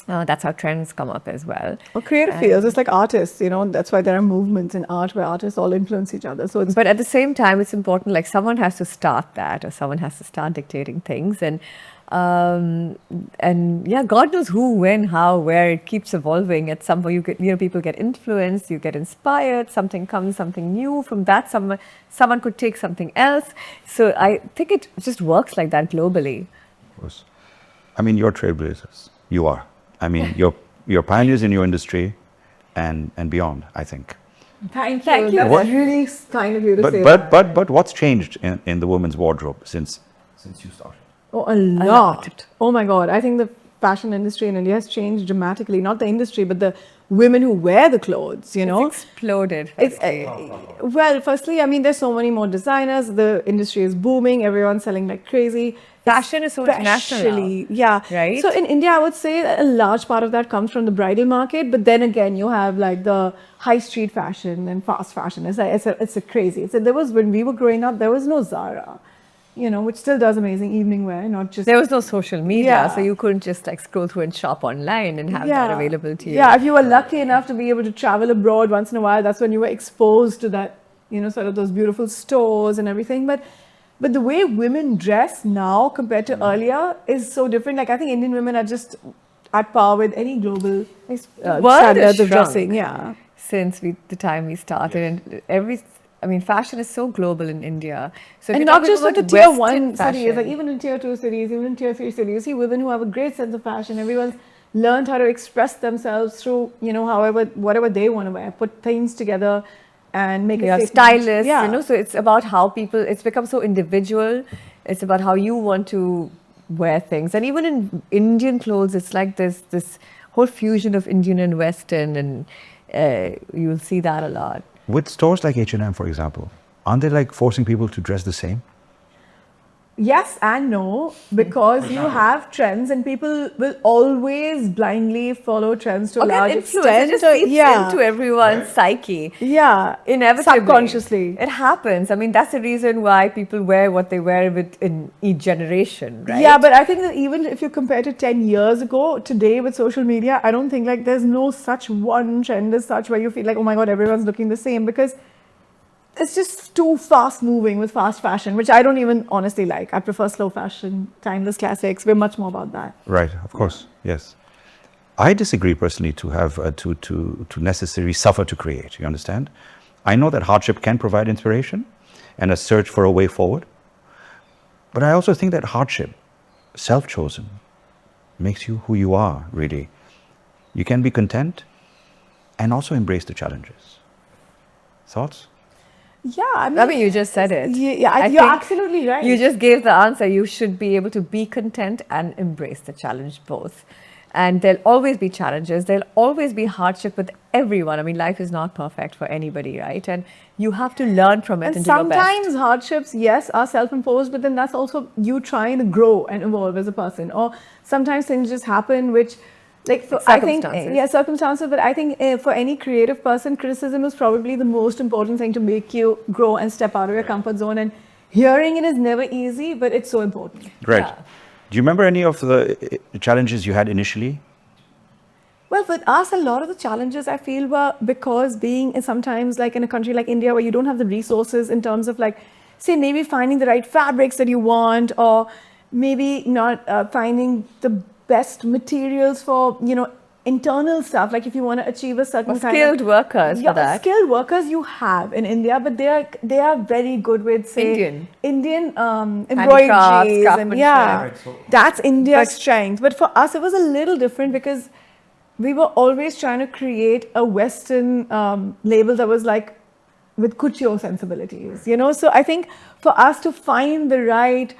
[SPEAKER 3] That's how trends come up as well.
[SPEAKER 2] Or creative fields, it's like artists, that's why there are movements in art where artists all influence each other.
[SPEAKER 3] But at the same time, it's important, like someone has to start that, or someone has to start dictating things. And God knows who, when, how, where. It keeps evolving. At some point, people get influenced, you get inspired, something new from that. Someone could take something else. So I think it just works like that globally.
[SPEAKER 1] Of course. I mean, you're trailblazers. You are. I mean, you're pioneers in your industry and beyond, I think.
[SPEAKER 2] Thank you. That's really kind of you to say
[SPEAKER 1] that. But what's changed in the women's wardrobe since you started?
[SPEAKER 2] Oh, a lot. Oh my God. I think the fashion industry in India has changed dramatically. Not the industry, but the women who wear the clothes,
[SPEAKER 3] It's exploded.
[SPEAKER 2] Well, firstly, I mean, there's so many more designers. The industry is booming. Everyone's selling like crazy.
[SPEAKER 3] Fashion is so international now.
[SPEAKER 2] Yeah.
[SPEAKER 3] Right?
[SPEAKER 2] So in India, I would say that a large part of that comes from the bridal market. But then again, you have like the high street fashion and fast fashion. It's a crazy. There was, when we were growing up, there was no Zara. Which still does amazing evening wear, not just...
[SPEAKER 3] There was no social media, so you couldn't just like scroll through and shop online and have that available to you.
[SPEAKER 2] Yeah, if you were lucky enough to be able to travel abroad once in a while, that's when you were exposed to that, sort of those beautiful stores and everything. But the way women dress now compared to earlier is so different. Like I think Indian women are just at par with any global standards of dressing. Yeah.
[SPEAKER 3] Since the time we started, and fashion is so global in India. So
[SPEAKER 2] and not just with the tier 1 cities, like even in tier 2 cities, even in tier 3 cities, you see women who have a great sense of fashion. Everyone's learned how to express themselves through, whatever they want to wear, put things together. and make
[SPEAKER 3] They
[SPEAKER 2] a
[SPEAKER 3] are
[SPEAKER 2] statement.
[SPEAKER 3] stylists,
[SPEAKER 2] Yeah.
[SPEAKER 3] you know, so it's about how people, it's become so individual. It's about how you want to wear things. And even in Indian clothes, it's like this whole fusion of Indian and Western, and you'll see that a lot.
[SPEAKER 1] With stores like H&M, for example, aren't they like forcing people to dress the same?
[SPEAKER 2] Yes and no, because you have trends and people will always blindly follow trends to a large
[SPEAKER 3] influence,
[SPEAKER 2] extent.
[SPEAKER 3] it just seeps
[SPEAKER 2] yeah.
[SPEAKER 3] into everyone's psyche.
[SPEAKER 2] Yeah.
[SPEAKER 3] Inevitably.
[SPEAKER 2] Subconsciously.
[SPEAKER 3] It happens. I mean, that's the reason why people wear what they wear in each generation, right?
[SPEAKER 2] Yeah, but I think that even if you compare to 10 years ago, today with social media, I don't think like there's no such one trend as such where you feel like, oh my God, everyone's looking the same, because it's just too fast moving with fast fashion, which I don't even honestly like. I prefer slow fashion, timeless classics. We're much more about that.
[SPEAKER 1] Right, of course, yes. I disagree personally to have to necessarily suffer to create, you understand? I know that hardship can provide inspiration and a search for a way forward. But I also think that hardship, self-chosen, makes you who you are, really. You can be content and also embrace the challenges. Thoughts?
[SPEAKER 2] Yeah,
[SPEAKER 3] I mean, you just said it.
[SPEAKER 2] Yeah, you're
[SPEAKER 3] think
[SPEAKER 2] absolutely right.
[SPEAKER 3] You just gave the answer. You should be able to be content and embrace the challenge both. And there'll always be challenges. There'll always be hardship with everyone. I mean, life is not perfect for anybody, right? And you have to learn from it
[SPEAKER 2] And
[SPEAKER 3] and do your best.
[SPEAKER 2] sometimes hardships, yes, are self-imposed, but then that's also you trying to grow and evolve as a person. Or sometimes things just happen, which, like, for, I think,
[SPEAKER 3] Circumstances.
[SPEAKER 2] circumstances. But I think for any creative person, criticism is probably the most important thing to make you grow and step out of your comfort zone. And hearing it is never easy, but it's so important.
[SPEAKER 1] Right.
[SPEAKER 3] Yeah.
[SPEAKER 1] Do you remember any of the challenges you had initially?
[SPEAKER 2] Well, with us, a lot of the challenges I feel were because being sometimes like in a country like India where you don't have the resources in terms of like, say, maybe finding the right fabrics that you want, or maybe not finding the best materials for, you know, internal stuff. Like if you want to achieve a certain
[SPEAKER 3] Or
[SPEAKER 2] kind
[SPEAKER 3] skilled
[SPEAKER 2] of
[SPEAKER 3] workers for that.
[SPEAKER 2] skilled workers you have in India, but they are very good with, say, Indian embroideries and
[SPEAKER 3] craftsmanship.
[SPEAKER 2] that's India's strength. But for us, it was a little different because we were always trying to create a Western label that was like with couture sensibilities, you know. So I think for us to find the right,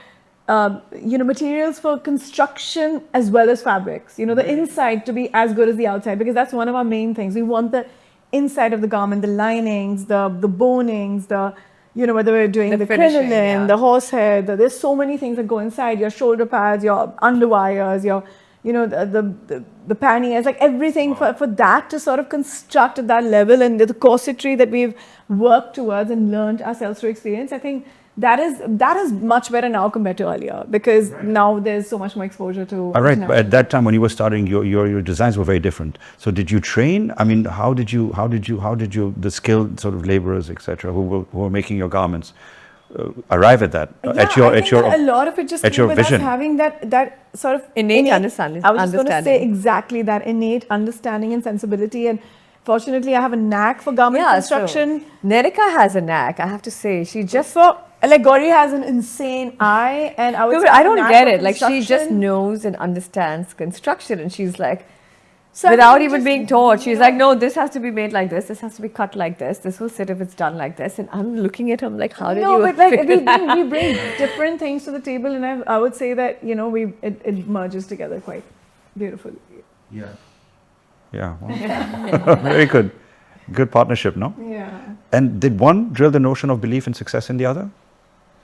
[SPEAKER 2] you know, materials for construction as well as fabrics, you know, the inside to be as good as the outside, because that's one of our main things. We want the inside of the garment, the linings, the bonings, the, you know, whether we're doing the
[SPEAKER 3] finishing,
[SPEAKER 2] crinoline, the horsehair, there's so many things that go inside, your shoulder pads, your underwires, your, you know, the panniers, like everything for that to sort of construct at that level, and the corsetry that we've worked towards and learned ourselves through experience. I think that is much better now compared to earlier, because now there's so much more exposure to.
[SPEAKER 1] All right, but at that time when you were starting, your designs were very different. So did you train? I mean, how did you the skilled sort of laborers, etc., who were making your garments, arrive at that?
[SPEAKER 2] Yeah,
[SPEAKER 1] at your
[SPEAKER 2] I think that a lot of it just
[SPEAKER 1] at
[SPEAKER 2] came
[SPEAKER 1] your
[SPEAKER 2] with
[SPEAKER 1] vision.
[SPEAKER 2] us having that sort of
[SPEAKER 3] Innate understanding.
[SPEAKER 2] I was just going to say exactly that, innate understanding and sensibility. And fortunately, I have a knack for garment construction.
[SPEAKER 3] So Nainika has a knack, I have to say. She just
[SPEAKER 2] like Gauri has an insane eye, and I would
[SPEAKER 3] No,
[SPEAKER 2] say
[SPEAKER 3] but I
[SPEAKER 2] a
[SPEAKER 3] don't
[SPEAKER 2] knack
[SPEAKER 3] get
[SPEAKER 2] for
[SPEAKER 3] it. Like, she just
[SPEAKER 2] construction.
[SPEAKER 3] knows and understands construction, and she's like,
[SPEAKER 2] So I
[SPEAKER 3] without
[SPEAKER 2] think
[SPEAKER 3] even
[SPEAKER 2] just,
[SPEAKER 3] being taught, she's
[SPEAKER 2] you
[SPEAKER 3] like,
[SPEAKER 2] know,
[SPEAKER 3] no, this has to be made like this has to be cut like this will sit if it's done like this. And I'm looking at him like, how did you
[SPEAKER 2] but like
[SPEAKER 3] figure that
[SPEAKER 2] we bring different things to the table, and I would say that, you know, it merges together quite beautifully.
[SPEAKER 1] Yeah, well, very good. Good partnership, no?
[SPEAKER 2] Yeah.
[SPEAKER 1] And did one drill the notion of belief and success in the other?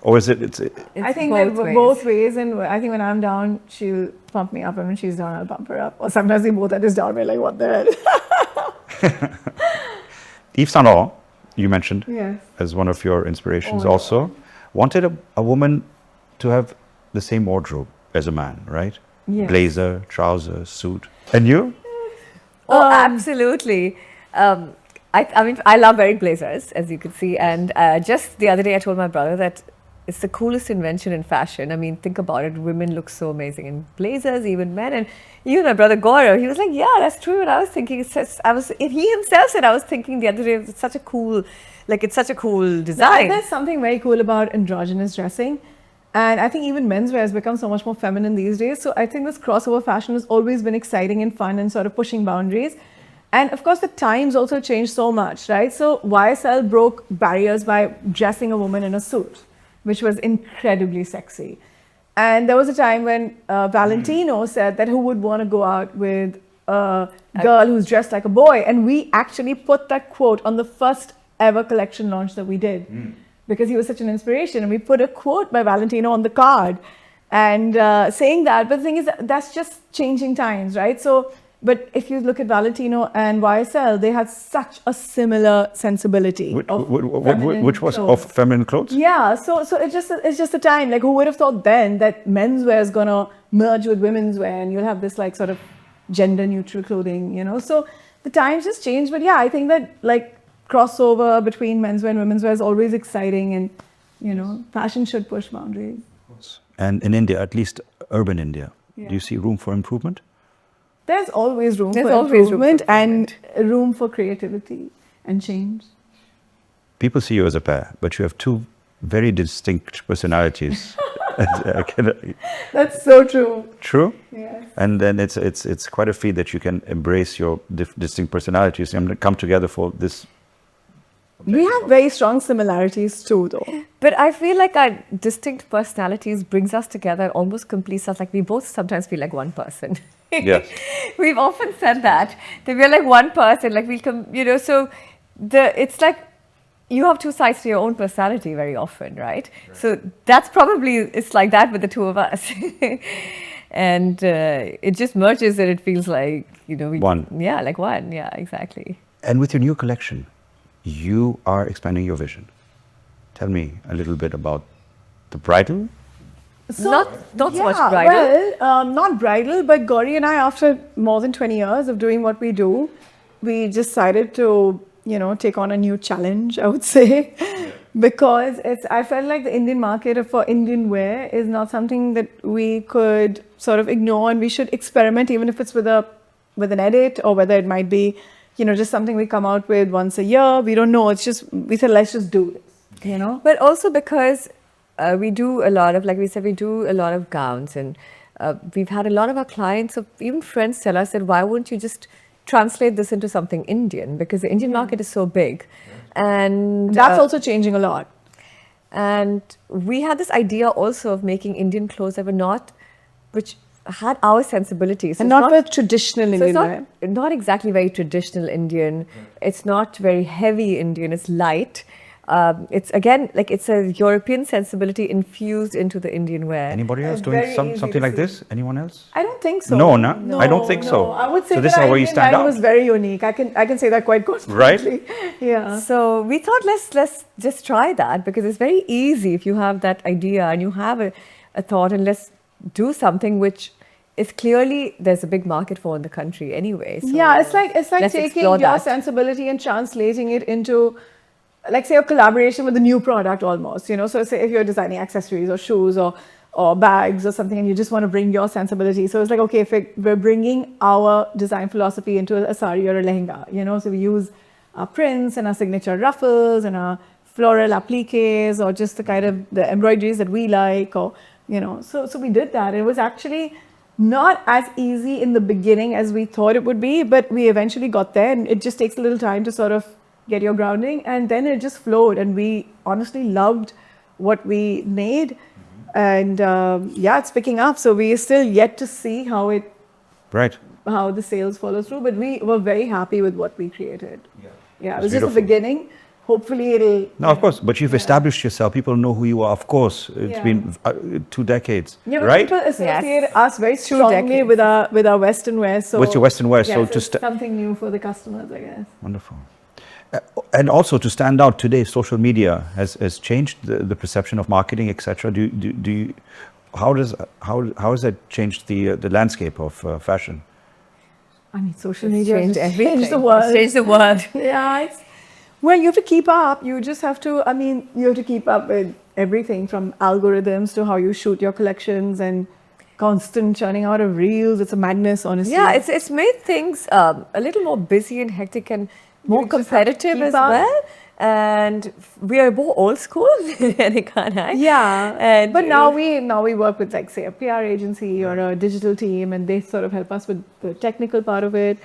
[SPEAKER 1] Or is it,
[SPEAKER 2] I think both ways. And I think when I'm down, she'll pump me up, and when she's down, I'll pump her up. Or sometimes we both are just down, we're like, what the hell?
[SPEAKER 1] Yves Saint Laurent, you mentioned,
[SPEAKER 2] Yes.
[SPEAKER 1] as one of your inspirations
[SPEAKER 2] Oh, yeah.
[SPEAKER 1] also, wanted a woman to have the same wardrobe as a man, right?
[SPEAKER 2] Yes.
[SPEAKER 1] Blazer, trousers, suit. And you?
[SPEAKER 3] Oh, absolutely. I mean, I love wearing blazers, as you can see. And just the other day, I told my brother that it's the coolest invention in fashion. I mean, think about it. Women look so amazing in blazers, even men. And even my brother Gaurav, he was like, yeah, that's true. And I was thinking, he himself said, I was thinking the other day, it's such a cool design.
[SPEAKER 2] There's something very cool about androgynous dressing. And I think even menswear has become so much more feminine these days. So I think this crossover fashion has always been exciting and fun and sort of pushing boundaries. And of course, the times also changed so much, right? So YSL broke barriers by dressing a woman in a suit, which was incredibly sexy. And there was a time when Valentino said that who would want to go out with a girl who's dressed like a boy? And we actually put that quote on the first ever collection launch that we did because he was such an inspiration. And we put a quote by Valentino on the card and saying that. But the thing is, that's just changing times, right? So, but if you look at Valentino and YSL, they had such a similar sensibility.
[SPEAKER 1] Which was of feminine clothes?
[SPEAKER 2] Yeah, so it's just a time. Like, who would have thought then that menswear is gonna merge with women's wear, and you'll have this like sort of gender neutral clothing, you know? So the times just changed. But yeah, I think that like crossover between menswear and women's wear is always exciting, and you know, fashion should push boundaries.
[SPEAKER 1] And in India, at least urban India, do you see room for improvement?
[SPEAKER 2] There's always room
[SPEAKER 3] There's
[SPEAKER 2] for
[SPEAKER 3] always room for
[SPEAKER 2] improvement and room for creativity and change.
[SPEAKER 1] People see you as a pair, but you have two very distinct personalities.
[SPEAKER 2] That's so true.
[SPEAKER 1] True?
[SPEAKER 2] Yes.
[SPEAKER 1] And then it's quite a feat that you can embrace your distinct personalities and come together for this.
[SPEAKER 2] We have very strong similarities too, though.
[SPEAKER 3] But I feel like our distinct personalities brings us together, almost completes us. Like we both sometimes feel like one person.
[SPEAKER 1] Yes.
[SPEAKER 3] We've often said that we're like one person. Like we'll come, you know. So it's like you have two sides to your own personality very often, right? So that's probably it's like that with the two of us, and it just merges and it feels like
[SPEAKER 1] one.
[SPEAKER 3] Yeah, like one. Yeah, exactly.
[SPEAKER 1] And with your new collection, you are expanding your vision. Tell me a little bit about the bridal.
[SPEAKER 2] So,
[SPEAKER 3] not so much bridal.
[SPEAKER 2] Well, not bridal, but Gauri and I, after more than 20 years of doing what we do, we decided to, take on a new challenge, I would say, because I felt like the Indian market for Indian wear is not something that we could sort of ignore, and we should experiment, even if it's with an edit or whether it might be, just something we come out with once a year. We don't know. We said, let's just do this,
[SPEAKER 3] But also because we do a lot of, like we said, we do a lot of gowns, and we've had a lot of our clients, or even friends, tell us that why wouldn't you just translate this into something Indian, because the Indian market is so big. And
[SPEAKER 2] that's also changing a lot.
[SPEAKER 3] And we had this idea also of making Indian clothes that were which had our sensibilities.
[SPEAKER 2] And not with traditional Indian wear.
[SPEAKER 3] Not exactly very traditional Indian. It's not very heavy Indian. It's light. It's again like it's a European sensibility infused into the Indian wear.
[SPEAKER 1] Anybody else doing something like this? Anyone else?
[SPEAKER 2] I don't think so.
[SPEAKER 1] No, I don't think so.
[SPEAKER 2] I would say
[SPEAKER 1] so this is where you stand out.
[SPEAKER 2] Was very unique. I can say that quite confidently.
[SPEAKER 1] Right?
[SPEAKER 2] Yeah.
[SPEAKER 3] So we thought let's just try that, because it's very easy if you have that idea and you have a thought, and let's do something which is clearly there's a big market for in the country anyway. So
[SPEAKER 2] yeah, it's like taking your sensibility and translating it into, like, say, a collaboration with a new product almost, So say if you're designing accessories or shoes or bags or something, and you just want to bring your sensibility. So it's like, okay, if we're bringing our design philosophy into a sari or a lehenga, So we use our prints and our signature ruffles and our floral appliques, or just the kind of the embroideries that we like, or, So we did that. It was actually not as easy in the beginning as we thought it would be, but we eventually got there, and it just takes a little time to sort of get your grounding, and then it just flowed, and we honestly loved what we made, and it's picking up. So we are still yet to see how the sales follow through, but we were very happy with what we created. Yeah, it was just the beginning. Hopefully it'll...
[SPEAKER 1] No, of course, but you've established yourself. People know who you are, of course. It's been 2 decades, right?
[SPEAKER 2] People associate us very strongly with our Western wear. So
[SPEAKER 1] with your Western wear,
[SPEAKER 2] so it's something new for the customers, I guess.
[SPEAKER 1] Wonderful. And also to stand out today, social media has changed the perception of marketing, etc. How has that changed the landscape of fashion?
[SPEAKER 2] I mean, social media
[SPEAKER 3] changed everything.
[SPEAKER 2] Changed the world.
[SPEAKER 3] Changed the world.
[SPEAKER 2] Yeah. Well, you have to keep up. You just have to, you have to keep up with everything from algorithms to how you shoot your collections and constant churning out of reels. It's a madness, honestly.
[SPEAKER 3] Yeah, it's made things a little more busy and hectic and more competitive as well. And we are more old school, Nainika.
[SPEAKER 2] Yeah. But now we work with, like, say, a PR agency or a digital team, and they sort of help us with the technical part of it.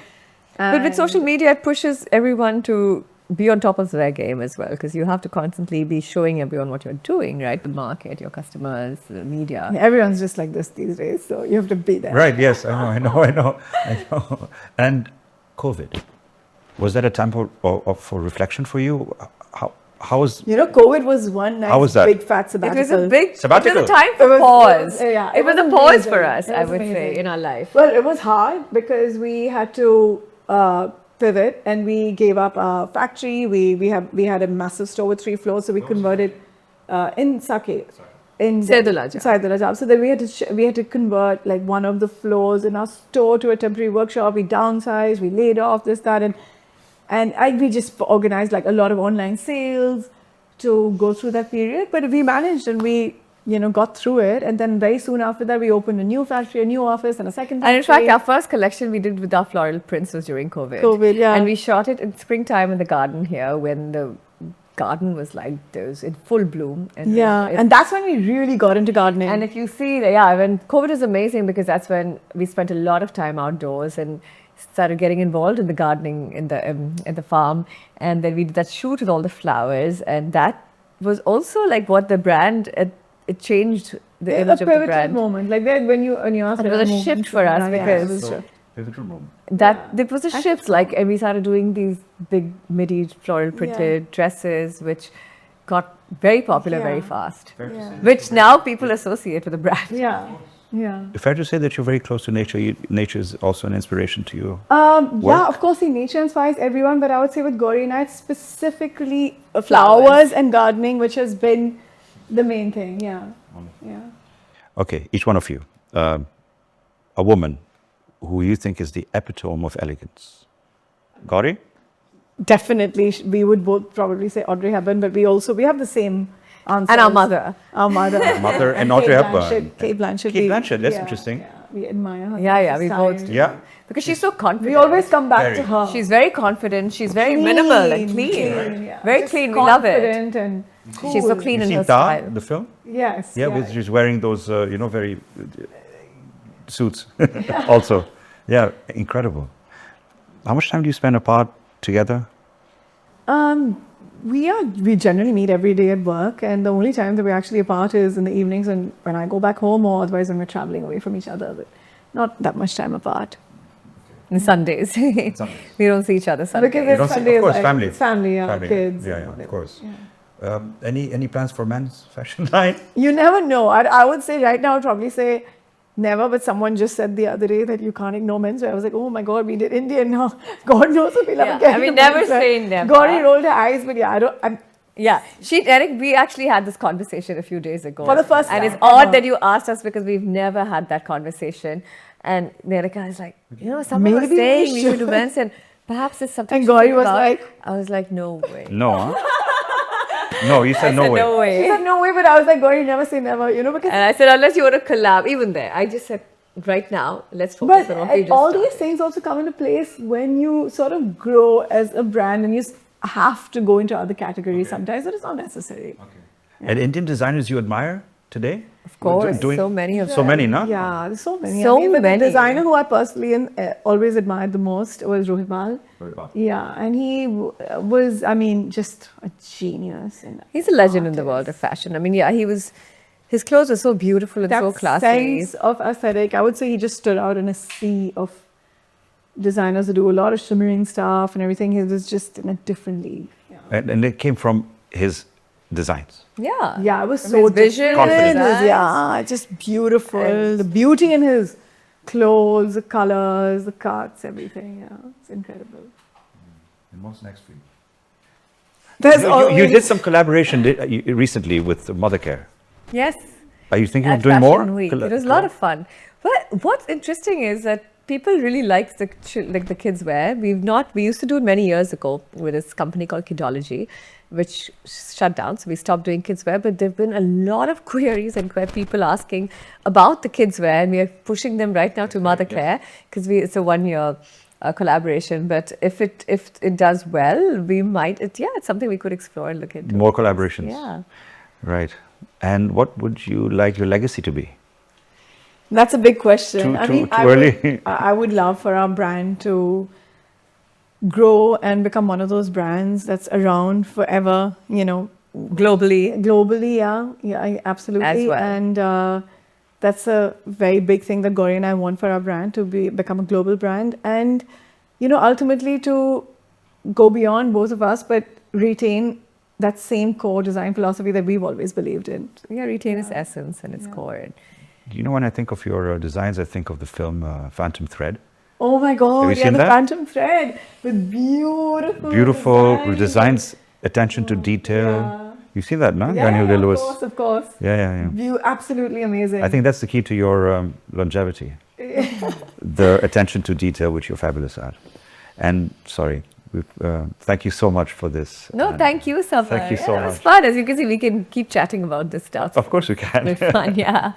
[SPEAKER 3] But with social media, it pushes everyone to be on top of their game as well, because you have to constantly be showing everyone what you're doing, right? The market, your customers, the media.
[SPEAKER 2] Everyone's just like this these days, so you have to be there.
[SPEAKER 1] Right, yes, I know. And COVID, was that a time for reflection for you? How was...
[SPEAKER 2] COVID was one nice
[SPEAKER 1] How was that?
[SPEAKER 2] big fat sabbatical.
[SPEAKER 3] It was
[SPEAKER 1] Sabbatical.
[SPEAKER 3] a time for
[SPEAKER 2] It was-
[SPEAKER 3] pause.
[SPEAKER 2] yeah,
[SPEAKER 3] it
[SPEAKER 2] it
[SPEAKER 3] was a
[SPEAKER 2] was
[SPEAKER 3] pause
[SPEAKER 2] amazing.
[SPEAKER 3] for us,
[SPEAKER 2] It
[SPEAKER 3] I
[SPEAKER 2] was
[SPEAKER 3] would say,
[SPEAKER 2] amazing.
[SPEAKER 3] in our life.
[SPEAKER 2] Well, it was hard because we had to pivot, and we gave up our factory. We had a massive store with 3 floors, so we converted in Sake. In
[SPEAKER 3] Saidulajab.
[SPEAKER 2] Saidulajab. So then we had to convert like one of the floors in our store to a temporary workshop. We downsized, we laid off this, that, and we just organized like a lot of online sales to go through that period. But we managed, and we got through it. And then very soon after that, we opened a new factory, a new office, and a second factory.
[SPEAKER 3] And in fact, our first collection we did with our floral prints was during COVID.
[SPEAKER 2] Yeah.
[SPEAKER 3] And we shot it in springtime in the garden here when the garden was like those in full bloom. And
[SPEAKER 2] and that's when we really got into gardening.
[SPEAKER 3] And if you see, when COVID is amazing, because that's when we spent a lot of time outdoors and started getting involved in the gardening in the farm. And then we did that shoot with all the flowers, and that was also like what the brand it changed the image of the brand.
[SPEAKER 2] Moment, like that when you asked.
[SPEAKER 3] It was a shift for us because
[SPEAKER 2] it was a shift.
[SPEAKER 1] Pivotal moment.
[SPEAKER 3] that it was a shift, like, and we started doing these big midi floral printed dresses, which got very popular very fast, which now people associate with the brand.
[SPEAKER 2] Yeah.
[SPEAKER 1] Fair to say that you're very close to nature. Nature is also an inspiration to you.
[SPEAKER 2] Of course, nature inspires everyone, but I would say with Gauri and I, it's specifically flowers and gardening, which has been the main thing. Yeah.
[SPEAKER 1] Okay, each one of you, a woman who you think is the epitome of elegance. Gauri?
[SPEAKER 2] Definitely, we would both probably say Audrey Hepburn, but we have the same answers.
[SPEAKER 3] And our mother.
[SPEAKER 2] Our mother.
[SPEAKER 1] Mother and Audrey Hepburn.
[SPEAKER 2] Kate Blanchett.
[SPEAKER 1] Kate Blanchett, that's interesting.
[SPEAKER 2] Yeah, we admire her.
[SPEAKER 3] We both do.
[SPEAKER 1] Yeah.
[SPEAKER 3] Because she's so confident.
[SPEAKER 2] We always come back
[SPEAKER 1] Very.
[SPEAKER 2] to her.
[SPEAKER 3] She's very confident. She's very minimal and clean. Very
[SPEAKER 2] Just
[SPEAKER 3] clean. We love it.
[SPEAKER 2] Confident and cool.
[SPEAKER 3] She's so clean
[SPEAKER 1] You
[SPEAKER 3] in her
[SPEAKER 1] seen Ta,
[SPEAKER 3] style.
[SPEAKER 1] the film?
[SPEAKER 2] Yes.
[SPEAKER 1] Yeah, with she's wearing those, very suits also. Yeah, incredible. How much time do you spend apart together?
[SPEAKER 2] We generally meet every day at work, and the only time that we're actually apart is in the evenings when I go back home, or otherwise when we're traveling away from each other. But not that much time apart.
[SPEAKER 3] And Sundays. We don't see each other Sundays.
[SPEAKER 2] Because
[SPEAKER 1] You don't
[SPEAKER 2] it's
[SPEAKER 1] see-
[SPEAKER 2] Sundays,
[SPEAKER 1] of course,
[SPEAKER 2] like,
[SPEAKER 1] family.
[SPEAKER 2] it's family,
[SPEAKER 1] Family.
[SPEAKER 2] kids.
[SPEAKER 1] Yeah,
[SPEAKER 2] and
[SPEAKER 1] of
[SPEAKER 2] whatever.
[SPEAKER 1] course.
[SPEAKER 2] Yeah.
[SPEAKER 1] Any plans for men's fashion line?
[SPEAKER 2] You never know. I would say right now, I'd probably say never, but someone just said the other day that you can't ignore menswear. I was like, oh my God, we did Indian now. God knows if we'll
[SPEAKER 3] Yeah,
[SPEAKER 2] ever get
[SPEAKER 3] I mean,
[SPEAKER 2] into
[SPEAKER 3] never
[SPEAKER 2] menswear.
[SPEAKER 3] say never.
[SPEAKER 2] Gauri rolled her eyes, but
[SPEAKER 3] Yeah, Eric, we actually had this conversation a few days ago.
[SPEAKER 2] For the first
[SPEAKER 3] And
[SPEAKER 2] time
[SPEAKER 3] it's odd
[SPEAKER 2] ever.
[SPEAKER 3] that you asked us because we've never had that conversation. And Nainika is like, someone was
[SPEAKER 2] Maybe we
[SPEAKER 3] saying we should do
[SPEAKER 2] should.
[SPEAKER 3] men's, and perhaps it's something
[SPEAKER 2] And
[SPEAKER 3] to
[SPEAKER 2] Gauri
[SPEAKER 3] think
[SPEAKER 2] was
[SPEAKER 3] about.
[SPEAKER 2] like-
[SPEAKER 3] I was like, no way.
[SPEAKER 1] No, huh? No, you said no way.
[SPEAKER 3] No
[SPEAKER 2] she
[SPEAKER 3] way.
[SPEAKER 2] said no way, but I was like, Gauri, never say never, because
[SPEAKER 3] And I said, unless you want to collab, even there. I just said, right now, let's focus
[SPEAKER 2] But
[SPEAKER 3] on what we just
[SPEAKER 2] all
[SPEAKER 3] started.
[SPEAKER 2] these things also come into place when you sort of grow as a brand, and you have to go into other categories sometimes, but it's not necessary.
[SPEAKER 1] And Indian designers you admire today?
[SPEAKER 3] Of course, so many of them.
[SPEAKER 1] So many, no?
[SPEAKER 2] Yeah, there's so many.
[SPEAKER 3] So
[SPEAKER 2] but
[SPEAKER 3] many.
[SPEAKER 2] The designer who I personally always admired the most was Rohit Bal. Yeah, and he was, just a genius.
[SPEAKER 3] He's a legend in the world of fashion. I mean, his clothes are so beautiful and so
[SPEAKER 2] That
[SPEAKER 3] classy.
[SPEAKER 2] sense of aesthetic, I would say he just stood out in a sea of designers who do a lot of shimmering stuff and everything. He was just in a different league.
[SPEAKER 1] And it came from his designs.
[SPEAKER 3] Yeah.
[SPEAKER 2] Yeah, it was
[SPEAKER 3] From
[SPEAKER 2] so
[SPEAKER 3] his vision,
[SPEAKER 1] Confidence.
[SPEAKER 3] his
[SPEAKER 2] Yeah, just beautiful. The beauty in his clothes, the colors, the cuts, everything. Yeah, it's incredible.
[SPEAKER 1] And what's next for you?
[SPEAKER 2] There's
[SPEAKER 1] You did some collaboration recently with Mothercare.
[SPEAKER 3] Yes.
[SPEAKER 1] Are you thinking
[SPEAKER 3] At
[SPEAKER 1] of doing
[SPEAKER 3] Fashion
[SPEAKER 1] more?
[SPEAKER 3] Week. It was a lot of fun. But what's interesting is that people really like the kids wear. We used to do it many years ago with this company called Kidology, which shut down. So we stopped doing kids wear. But there've been a lot of queries and people asking about the kids wear, and we are pushing them right now to Mothercare because it's a 1-year collaboration. But if it does well, we might. It's something we could explore and look into.
[SPEAKER 1] More collaborations.
[SPEAKER 3] Yeah.
[SPEAKER 1] Right. And what would you like your legacy to be?
[SPEAKER 2] That's a big question.
[SPEAKER 1] Too early?
[SPEAKER 2] I would love for our brand to grow and become one of those brands that's around forever, you know,
[SPEAKER 3] Globally.
[SPEAKER 2] yeah, absolutely.
[SPEAKER 3] As well.
[SPEAKER 2] And that's a very big thing that Gauri and I want for our brand, to become a global brand, and you know, ultimately to go beyond, both of us, but retain that same core design philosophy that we've always believed in.
[SPEAKER 3] Yeah, retain its essence and its core.
[SPEAKER 1] You know, when I think of your designs, I think of the film Phantom Thread.
[SPEAKER 2] Oh my God!
[SPEAKER 1] Have you seen
[SPEAKER 2] the
[SPEAKER 1] that?
[SPEAKER 2] Phantom Thread with beautiful,
[SPEAKER 1] Beautiful designs, attention to detail.
[SPEAKER 2] Yeah.
[SPEAKER 1] You've seen that, no?
[SPEAKER 2] Yeah,
[SPEAKER 1] Daniel
[SPEAKER 2] of
[SPEAKER 1] Day-Lewis.
[SPEAKER 2] course, of course.
[SPEAKER 1] Yeah.
[SPEAKER 2] Absolutely amazing.
[SPEAKER 1] I think that's the key to your longevity. The attention to detail, which you're fabulous at. And sorry, thank you so much for this.
[SPEAKER 3] No, thank you, Samar.
[SPEAKER 1] Thank you so
[SPEAKER 3] It was
[SPEAKER 1] much.
[SPEAKER 3] fun. As you can see, we can keep chatting about this stuff.
[SPEAKER 1] Of course we can.
[SPEAKER 3] It's fun, yeah.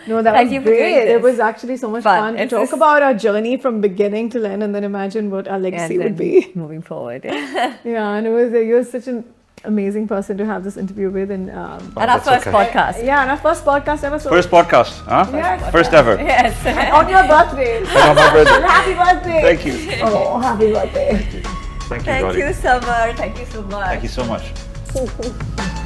[SPEAKER 2] No, that
[SPEAKER 3] Thank
[SPEAKER 2] was
[SPEAKER 3] you for doing
[SPEAKER 2] great.
[SPEAKER 3] this.
[SPEAKER 2] It was actually so much
[SPEAKER 3] Fun.
[SPEAKER 2] fun to
[SPEAKER 3] It's
[SPEAKER 2] talk
[SPEAKER 3] just-
[SPEAKER 2] about our journey from beginning to end, and then imagine what our legacy
[SPEAKER 3] And
[SPEAKER 2] would
[SPEAKER 3] then
[SPEAKER 2] be.
[SPEAKER 3] moving forward.
[SPEAKER 2] Yeah, and you're such an amazing person to have this interview with, and
[SPEAKER 3] And our
[SPEAKER 1] that's
[SPEAKER 3] first
[SPEAKER 1] okay.
[SPEAKER 3] podcast.
[SPEAKER 2] yeah, and our first podcast ever. So
[SPEAKER 1] First podcast, huh?
[SPEAKER 2] Yes.
[SPEAKER 1] First ever.
[SPEAKER 3] Yes.
[SPEAKER 2] on your birthday.
[SPEAKER 1] On my birthday.
[SPEAKER 2] Happy birthday.
[SPEAKER 1] Thank you.
[SPEAKER 2] Oh, happy birthday.
[SPEAKER 1] Thank you,
[SPEAKER 3] Thank
[SPEAKER 1] Gauri.
[SPEAKER 3] you, Samar. Thank you so much.
[SPEAKER 1] Thank you so much.